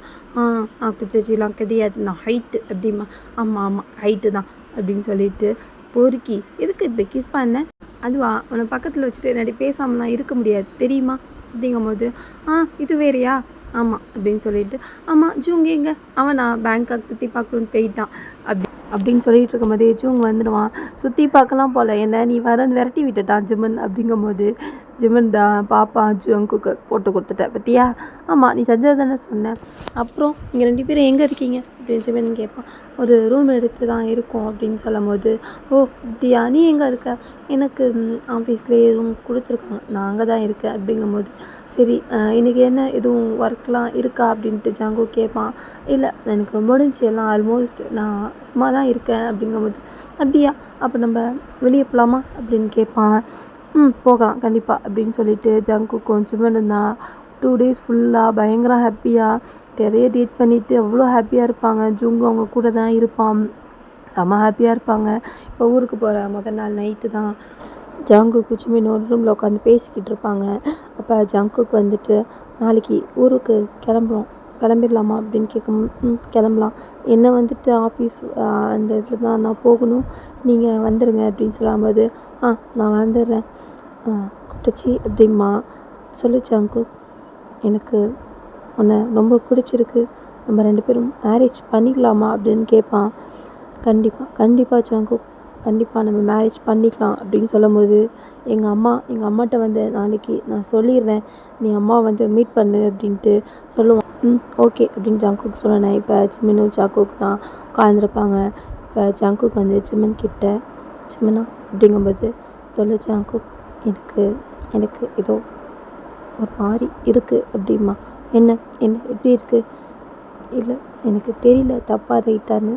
குட்டச்சிலாம் கிடையாது நான் ஹைட்டு அப்படிமா. ஆமாம் ஹைட்டு தான் அப்படின்னு சொல்லிட்டு, பொறுக்கி எதுக்கு இப்போ கிஸ் பண்ண, அதுவா உன்னை பக்கத்தில் வச்சுட்டு என்னடி பேசாமலாம் இருக்க முடியாது தெரியுமா அப்படிங்கும் போது, இது வேறையா, ஆமாம் அப்படின்னு சொல்லிட்டு, ஆமாம் ஜூங் எங்க, அவனா பேங்காக் சுற்றி பார்க்கணுன்னு போயிட்டான் அப்படின்னு சொல்லிட்டு இருக்கும்போதே ஜூங் வந்துடுவான். சுற்றி பார்க்கலாம் போல், என்ன நீ வரன்னு விரட்டி விட்டுட்டான் ஜிமன் அப்படிங்கும்போது, ஜிமன் தான் பாப்பா ஜங்குக்கு போட்டு கொடுத்துட்டேன் பற்றியா, ஆமாம் நீ செஞ்சது தானே சொன்னேன், அப்புறம் நீங்கள் 2 பேரும் எங்கே இருக்கீங்க அப்படின்னு ஜிமன் கேட்பான். ஒரு ரூம் எடுத்து தான் இருக்கோம் அப்படின்னு சொல்லும் போது, ஓ அப்படியா நீ எங்கே இருக்க, எனக்கு ஆஃபீஸ்லேயே ரூம் கொடுத்துருக்காங்க, நான் அங்கே தான் இருக்கேன் அப்படிங்கும்போது, சரி இன்றைக்கி என்ன எதுவும் ஒர்க்லாம் இருக்கா அப்படின்ட்டு ஜங்கு கேட்பான். இல்லை எனக்கு முடிஞ்சு எல்லாம் ஆல்மோஸ்ட் நான் சும்மா தான் இருக்கேன் அப்படிங்கும்போது, அப்படியா அப்போ நம்ம வெளியே போகலாமா அப்படின்னு கேட்பான். போகலாம் கண்டிப்பாக அப்படின்னு சொல்லிட்டு ஜங்கு கொஞ்சம் இருந்தான். 2 days ஃபுல்லாக பயங்கர ஹாப்பியாக நிறைய டேட் பண்ணிவிட்டு அவ்வளோ ஹாப்பியாக இருப்பாங்க. ஜுங்கு அவங்க கூட தான் இருப்பான், செம்ம ஹாப்பியாக இருப்பாங்க. இப்போ ஊருக்கு போகிற முதல் நாள் நைட்டு தான் ஜங்குக்கு சும்மின் ஒரு ரூமில் உட்காந்து பேசிக்கிட்டு இருப்பாங்க. அப்போ ஜங்குக்கு வந்துட்டு, நாளைக்கு ஊருக்கு கிளம்புறோம் கிளம்பிடலாமா அப்படின்னு கேட்கும். கிளம்பலாம். என்ன வந்துட்டு ஆஃபீஸ் அந்த இதில் தான் நான் போகணும், நீங்கள் வந்துடுங்க அப்படின்னு சொல்லும்போது நான் வந்துடுறேன் குட்டச்சி அப்படிம்மா. சொல்லு ஜங்குக், எனக்கு உன்னை ரொம்ப பிடிச்சிருக்கு, நம்ம 2 பேரும் மேரேஜ் பண்ணிக்கலாமா அப்படின்னு கேட்பான். கண்டிப்பாக ஜங்குக், கண்டிப்பாக நம்ம மேரேஜ் பண்ணிக்கலாம் அப்படின்னு சொல்லும்போது எங்கள் அம்மாட்ட வந்து நாளைக்கு நான் சொல்லிடுறேன், நீ அம்மா வந்து மீட் பண்ணு அப்படின்ட்டு சொல்லுவான். ஓகே அப்படின்னு ஜங்குக் சொன்னேன். இப்போ ஜிமினும் ஜங்குக் தான் உட்காந்துருப்பாங்க. இப்போ ஜங்குக் வந்து ஜிமின் கிட்ட, ஜிமினா அப்படிங்கும்போது, சொல்லு ஜங்குக், எனக்கு ஏதோ ஒரு மாதிரி இருக்குது அப்படிமா. என்ன எப்படி இருக்குது? இல்லை எனக்கு தெரியல, தப்பாக ரைட்டான்னு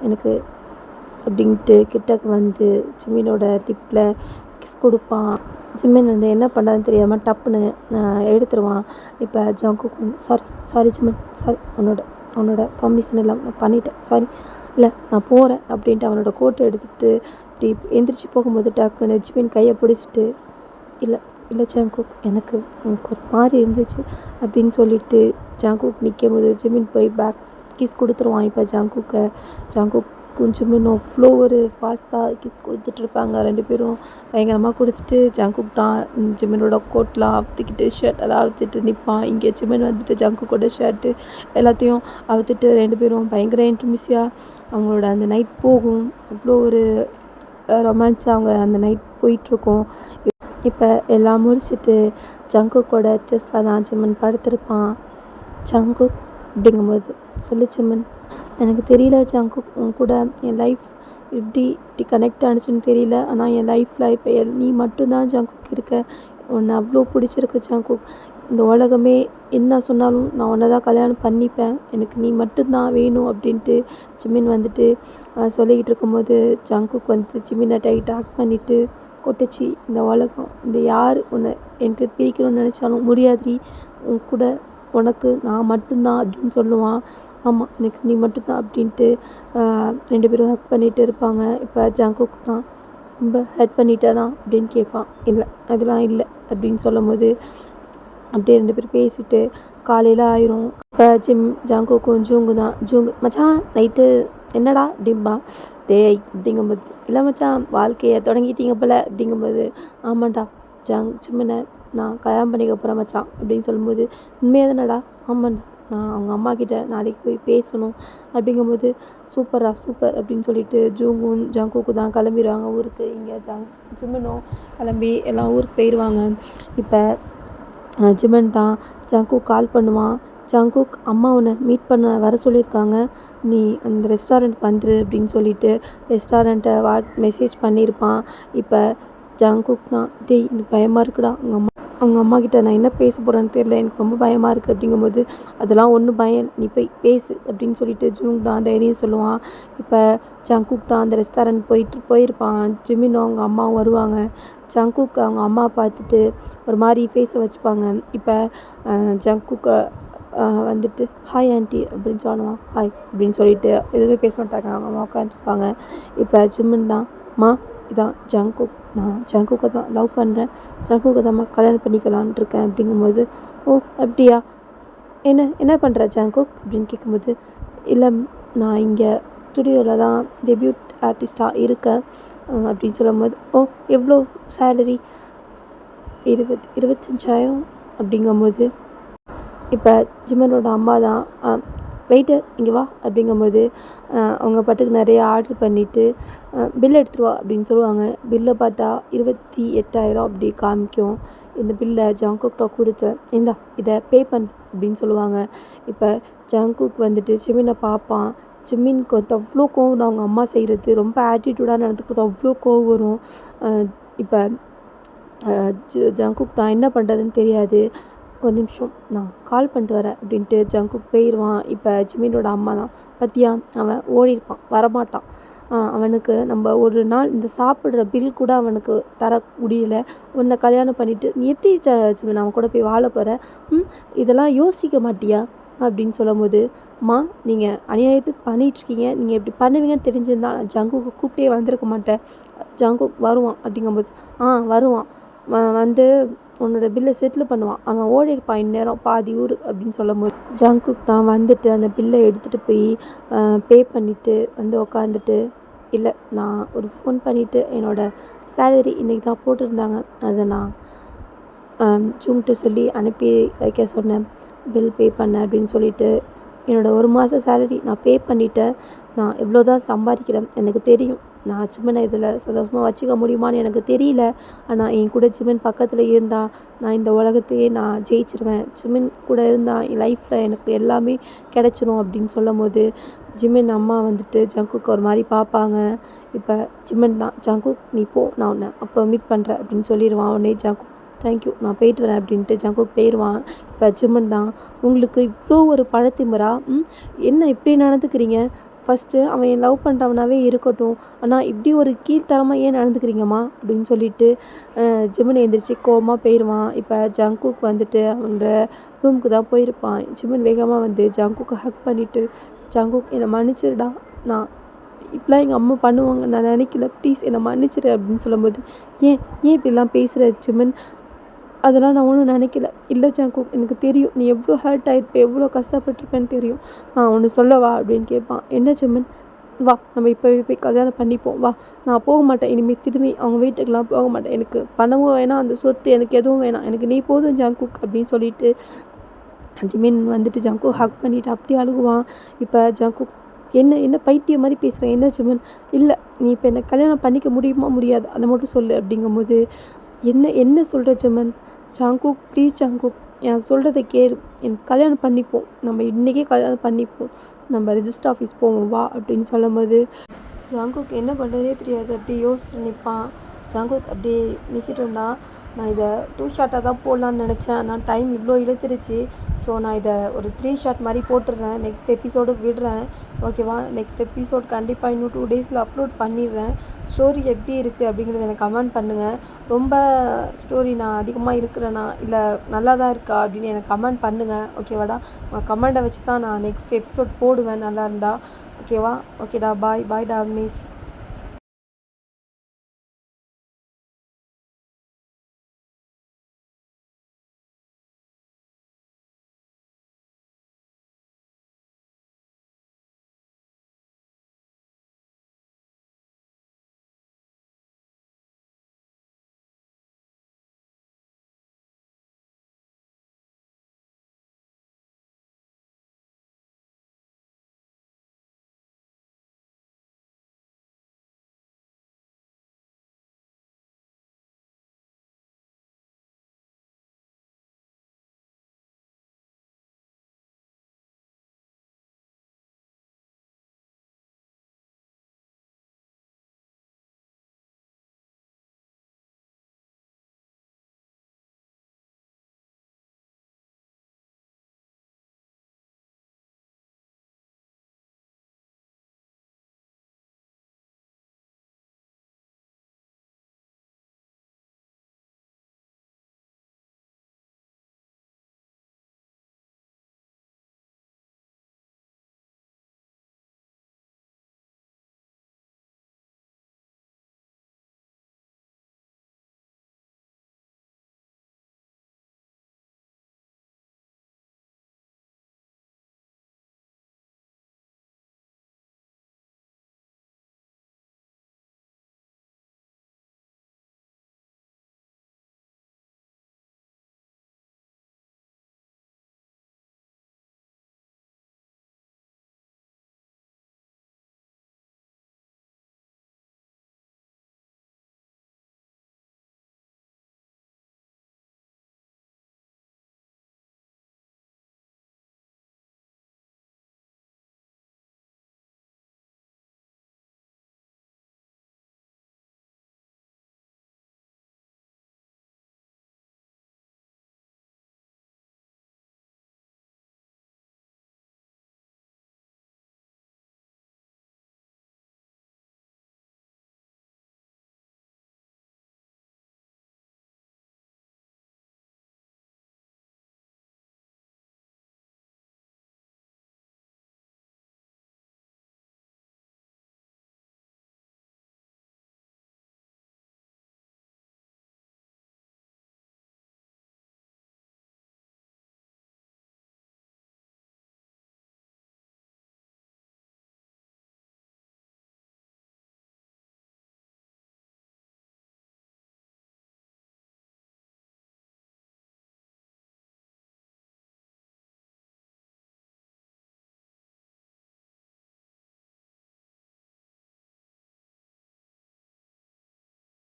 எனக்கு அப்படின்ட்டு கிட்டக்கு வந்து ஜிமினோட லிப்பில் கிஸ் கொடுப்பான். ஜிமின் வந்து என்ன பண்ணுறதுன்னு தெரியாமல் டப்புன்னு எடுத்துருவான். இப்போ ஜங்குக் வந்து சாரி ஜிமின், சாரி, உன்னோட பர்மிஷன் இல்லாமல் நான் பண்ணிட்டேன், சாரி, இல்லை நான் போகிறேன் அப்படின்ட்டு அவனோட கோட்டை எடுத்துகிட்டு இப்படி எந்திரிச்சு போகும்போது டக்குன்னு ஜிமின் கையை பிடிச்சிட்டு, இல்லை ஜங்குக், எனக்கு ஒரு மாதிரி இருந்துச்சு அப்படின்னு சொல்லிட்டு ஜங்குக் நிற்கும் போது ஜிமின் போய் பேக் கிஸ் கொடுத்துருவான். இப்போ ஜங்குக்கும் ஜிமினும் அவ்வளோ ஒரு ஃபாஸ்ட்டாக கிஸ் கொடுத்துட்ருப்பாங்க. 2 பேரும் பயங்கரமாக கொடுத்துட்டு ஜங்குக் தான் ஜிமினோட கோட்லாம் அவுத்துக்கிட்டு ஷர்ட்டெல்லாம் அவுத்துட்டு நிற்பான். இங்கே ஜிமின் வந்துட்டு ஜங்குக்கோட ஷர்ட்டு எல்லாத்தையும் அவுத்துட்டு 2 பேரும் பயங்கர இன்டிமிஸியாக அவங்களோட அந்த நைட் போகும். அவ்வளோ ஒரு ரொமான்ஸாக அவங்க அந்த நைட் போயிட்டுருக்கோம். இப்போ எல்லாம் முடிச்சுட்டு ஜங்குக்கோட செஸ்டில் தான் ஜிமின் படுத்திருப்பான். ஜங்குக் அப்படிங்கும்போது, சொல்லு ஜிமின், எனக்கு தெரியல ஜங்குக், உன் கூட என் லைஃப் இப்படி கனெக்ட் ஆனிச்சுன்னு தெரியல, ஆனால் என் லைஃப்பில் இப்போ நீ மட்டும்தான் ஜங்குக் இருக்க, உன்னை அவ்வளோ பிடிச்சிருக்கு ஜங்குக், இந்த உலகமே என்ன சொன்னாலும் நான் உன்னை தான் கல்யாணம் பண்ணிப்பேன், எனக்கு நீ மட்டும்தான் வேணும் அப்படின்ட்டு ஜிமின் வந்துட்டு சொல்லிக்கிட்டு இருக்கும்போது ஜங்குக் வந்துட்டு ஜிமினை டைட்டாக ஹக் பண்ணிவிட்டு, கொட்டச்சி, இந்த உலகம், இந்த யார் உன்னை என்கிட்ட பிரிக்கணும்னு நினச்சாலும் முடியாதுடி, உன் கூட உனக்கு நான் மட்டும்தான் அப்படின்னு சொல்லுவான். ஆமாம், எனக்கு நீ மட்டும்தான் அப்படின்ட்டு 2 பேரும் ஹக் பண்ணிகிட்டு இருப்பாங்க. இப்போ ஜங்குக் தான், ரொம்ப ஹெல்ப் பண்ணிட்டேனா அப்படின்னு கேட்பான். இல்லை அதெல்லாம் இல்லை அப்படின்னு சொல்லும்போது அப்படியே 2 பேரும் பேசிட்டு காலையில் ஆயிரும். இப்போ ஜங்குக்கும் ஜூங்கு மச்சான் நைட்டு என்னடா அப்படின்பா. டேய் அப்படிங்கும்போது, இல்லை மச்சான் வாழ்க்கையை தொடங்கிட்டீங்க போல அப்படிங்கும்போது, ஆமாண்டா ஜிமினை நான் கல்யாணம் பண்ணிக்க போகிறேன் மச்சான் அப்படின்னு சொல்லும்போது, உண்மையாக தானடா? ஆமாண்டா, நான் அவங்க அம்மா கிட்ட நாளைக்கு போய் பேசணும் அப்படிங்கும்போது, சூப்பர் அப்படின்னு சொல்லிட்டு ஜங்குக்கு தான் கிளம்பிடுவாங்க ஊருக்கு. இங்கே ஜிமினும் கிளம்பி எல்லாம் ஊருக்கு போயிடுவாங்க. இப்போ ஜிமின் தான் ஜங்குக்கு கால் பண்ணுவான். ஜங்குக், அம்மா உன்னை மீட் பண்ண வர சொல்லியிருக்காங்க, நீ அந்த ரெஸ்டாரண்ட் வந்துரு அப்படின்னு சொல்லிட்டு ரெஸ்டாரண்ட்டை மெசேஜ் பண்ணியிருப்பான். இப்போ ஜங்குக் தான், டேய் எனக்கு பயமாக இருக்குடா, அவங்க அம்மா கிட்ட நான் என்ன பேச போகிறேன்னு தெரியல, எனக்கு ரொம்ப பயமாக இருக்குது அப்படிங்கும்போது, அதெல்லாம் ஒன்றும் பயம், நீ போய் பேசு அப்படின்னு சொல்லிட்டு ஜூங் தான் தைரியம் சொல்லுவான். இப்போ ஜங்குக் தான் அந்த ரெஸ்டாரண்ட் போயிருப்பான். ஜிமினும் அவங்க அம்மாவும் வருவாங்க. ஜங்குக் அவங்க அம்மா பார்த்துட்டு ஒரு மாதிரி ஃபேஸை வச்சுப்பாங்க. இப்போ ஜங்குக் வந்துட்டு, ஹாய் ஆண்டி அப்படின்னு சொல்லுவான். ஹாய் அப்படின்னு சொல்லிட்டு எதுவுமே பேச மாட்டாங்க, அவங்க அம்மா உட்காந்துருப்பாங்க. இப்போ ஜிமின் தான், மா இதான் ஜங்குக், நான் ஜங்குக்கை தான் லவ் பண்ணுறேன், ஜங்குக்கை தான் கல்யாணம் பண்ணிக்கலான் இருக்கேன் அப்படிங்கும்போது, ஓ அப்படியா, என்ன பண்ணுற ஜங்குக் அப்படின்னு கேட்கும்போது, இல்லை நான் இங்கே ஸ்டுடியோவில் தான் டெபியூட் ஆர்டிஸ்டாக இருக்கேன் அப்படின்னு சொல்லும்போது, ஓ எவ்வளோ சேலரி? 25,000 அப்படிங்கும்போது, இப்போ ஜிமினோட அம்மா தான், வெயிட்டர் இங்கே வா அப்படிங்கும்போது அவங்க பாட்டுக்கு நிறைய ஆர்டர் பண்ணிவிட்டு பில் எடுத்துகிட்டு வா அப்படின்னு சொல்லுவாங்க. பில்லை பார்த்தா 28,000 அப்படி காமிக்கும். இந்த பில்லை ஜங்குக்கிட்ட கொடுத்து, இந்தா இதை பே பண்ணு அப்படின்னு சொல்லுவாங்க. இப்போ ஜங்குக் வந்துட்டு ஜிமினை பார்ப்பான். ஜிமினுக்கு வந்து அவ்வளோ கோவம், அவங்க அம்மா செய்கிறது ரொம்ப ஆட்டிடியூடாக நடந்துக்கிறது, அவ்வளோ கோவம் வரும். இப்போ ஜங்குக் தான் என்ன பண்ணுறதுன்னு தெரியாது. ஒரு நிமிஷம் நான் கால் பண்ணிட்டு வரேன் அப்படின்ட்டு ஜங்குக் போயிடுவான். இப்போ ஜிமினோட அம்மா தான், பத்தியா அவன் ஓடிருப்பான், வரமாட்டான், அவனுக்கு நம்ம ஒரு நாள் இந்த சாப்பிட்ற பில் கூட அவனுக்கு தர முடியல, உன்னை கல்யாணம் பண்ணிவிட்டு நீ எப்படி ஜிமின் அவன் கூட போய் வாழ போகிற, இதெல்லாம் யோசிக்க மாட்டியா அப்படின்னு சொல்லும்போது, அம்மா நீங்கள் அநியாயத்துக்கு பண்ணிகிட்ருக்கீங்க, நீங்கள் எப்படி பண்ணுவீங்கன்னு தெரிஞ்சிருந்தா நான் ஜங்குக்கு கூப்பிட்டே வந்திருக்க மாட்டேன், ஜங்குக் வருவான் அப்படிங்கும்போது, வருவான் வந்து உன்னோட பில்லை செட்டில் பண்ணுவான், அவன் ஓடி இருப்பான் இந்நேரம் பாதி ஊர் அப்படின்னு சொல்லும்போது ஜங்குக் தான் வந்துட்டு அந்த பில்லை எடுத்துகிட்டு போய் பே பண்ணிவிட்டு வந்து உக்காந்துட்டு, இல்லை நான் ஒரு ஃபோன் பண்ணிவிட்டு என்னோடய சேலரி இன்றைக்கி தான் போட்டிருந்தாங்க, அதை நான் ஜூங்கிட்ட சொல்லி அனுப்பி வைக்க சொன்னேன், பில் பே பண்ண அப்படின்னு சொல்லிட்டு, என்னோடய 1 மாத சேலரி நான் பே பண்ணிவிட்டேன், நான் எவ்வளோ தான் சம்பாதிக்கிறேன் எனக்கு தெரியும், நான் ஜிம்மனை இதில் சந்தோஷமாக வச்சுக்க முடியுமான்னு எனக்கு தெரியல, ஆனால் என் கூட ஜிம்மன் பக்கத்தில் இருந்தால் நான் இந்த உலகத்தையே நான் ஜெயிச்சிருவேன், ஜிம்மன் கூட இருந்தால் என் லைஃப்பில் எனக்கு எல்லாமே கிடச்சிரும் அப்படின்னு சொல்லும் போது ஜிம்மன் அம்மா வந்துட்டு ஜங்குக்கு ஒரு மாதிரி பார்ப்பாங்க. இப்போ ஜிம்மன் தான், ஜங்குக் நீ போ, நான் உன்னை அப்புறம் மீட் பண்ணுறேன் அப்படின்னு சொல்லிடுவான். உடனே ஜங்குக் தேங்க்யூ நான் போயிட்டு வரேன் அப்படின்ட்டு ஜங்குக் போயிடுவான். இப்போ ஜிம்மன் தான், உங்களுக்கு இவ்வளோ ஒரு பழத்திமிரா, என்ன இப்படி நடந்துக்கிறீங்க, ஃபஸ்ட்டு அவன் என் லவ் பண்ணுறவனாவே இருக்கட்டும், ஆனால் இப்படி ஒரு கீழ்த்தரமாக ஏன் நடந்துக்கிறீங்கம்மா அப்படின்னு சொல்லிட்டு ஜிம்மன் எழுந்திரிச்சு கோவமாக போயிடுவான். இப்போ ஜங்குக் வந்துட்டு அவனோட ரூமுக்கு தான் போயிருப்பான். ஜிம்மன் வேகமாக வந்து ஜங்குக்கை ஹக் பண்ணிவிட்டு, ஜங்குக் என்னை மன்னிச்சிருடா, நான் இப்படிலாம் எங்கள் அம்மா பண்ணுவாங்க நான் நினைக்கல, ப்ளீஸ் என்னை மன்னிச்சிடு அப்படின்னு சொல்லும்போது, ஏன் ஏன் இப்படிலாம் பேசுகிற ஜிம்மன், அதெல்லாம் நான் ஒன்றும் நினைக்கல, இல்லை ஜங்குக் எனக்கு தெரியும் நீ எவ்வளோ ஹர்ட் ஆகிருப்ப, எவ்வளோ கஷ்டப்பட்டுருப்பேன்னு தெரியும், நான் ஒன்று சொல்லவா அப்படின்னு கேட்பான். என்ன ஜிம்மன், வா நம்ம இப்போவே போய் கல்யாணம் பண்ணிப்போம், வா நான் போக மாட்டேன் இனிமேல் திரும்பி அவங்க வீட்டுக்கெலாம் போக மாட்டேன், எனக்கு பணமும் வேணாம் அந்த சொத்து எனக்கு எதுவும் வேணாம், எனக்கு நீ போதும் ஜங்குக் அப்படின்னு சொல்லிட்டு ஜிம்மன் வந்துட்டு ஜங்குக் ஹக் பண்ணிவிட்டு அப்படியே அழுகுவான். இப்போ ஜங்குக் என்ன என்ன பைத்தியம் மாதிரி பேசுகிறேன், என்ன ஜிம்மன், இல்லை நீ இப்போ என்னை கல்யாணம் பண்ணிக்க முடியுமா முடியாது அதை மட்டும் சொல்லு அப்படிங்கும்போது, என்ன என்ன சொல்கிற ஜிம்மன், ஜங்குக் ப்ளீஸ் ஜங்குக் என் சொல்கிறத கேளு, எனக்கு கல்யாணம் பண்ணிப்போம், நம்ம இன்றைக்கே கல்யாணம் பண்ணிப்போம், நம்ம ரெஜிஸ்டர் ஆஃபீஸ் போவோம் வா அப்படின்னு சொல்லும்போது ஜங்குக் என்ன பண்ணுறதே தெரியாது, அப்படியே யோசிச்சு நிற்பான். ஜங்குக் அப்படியே நிற்கிட்டு இருந்தா, நான் இதை 2 ஷாட்டாக தான் போடலான்னு நினச்சேன், ஆனால் டைம் இவ்வளோ இழுத்துருச்சு, ஸோ நான் இதை ஒரு 3 ஷாட் மாதிரி போட்டுடுறேன், நெக்ஸ்ட் எபிசோடு விடுறேன் ஓகேவா, நெக்ஸ்ட் எபிசோட் கண்டிப்பாக இன்னும் 2 டேஸில் அப்லோட் பண்ணிடுறேன். ஸ்டோரி எப்படி இருக்குது அப்படிங்கிறத எனக்கு கமெண்ட் பண்ணுங்கள், ரொம்ப ஸ்டோரி நான் அதிகமாக இருக்கிறேன்னா இல்லை நல்லா தான் இருக்கா அப்படின்னு எனக்கு கமெண்ட் பண்ணுங்கள் ஓகேவாடா, கமெண்ட்டை வச்சு தான் நான் நெக்ஸ்ட் எபிசோட் போடுவேன் நல்லா இருந்தால் ஓகேவா. ஓகேடா, பாய் பாய்டா மிஸ்.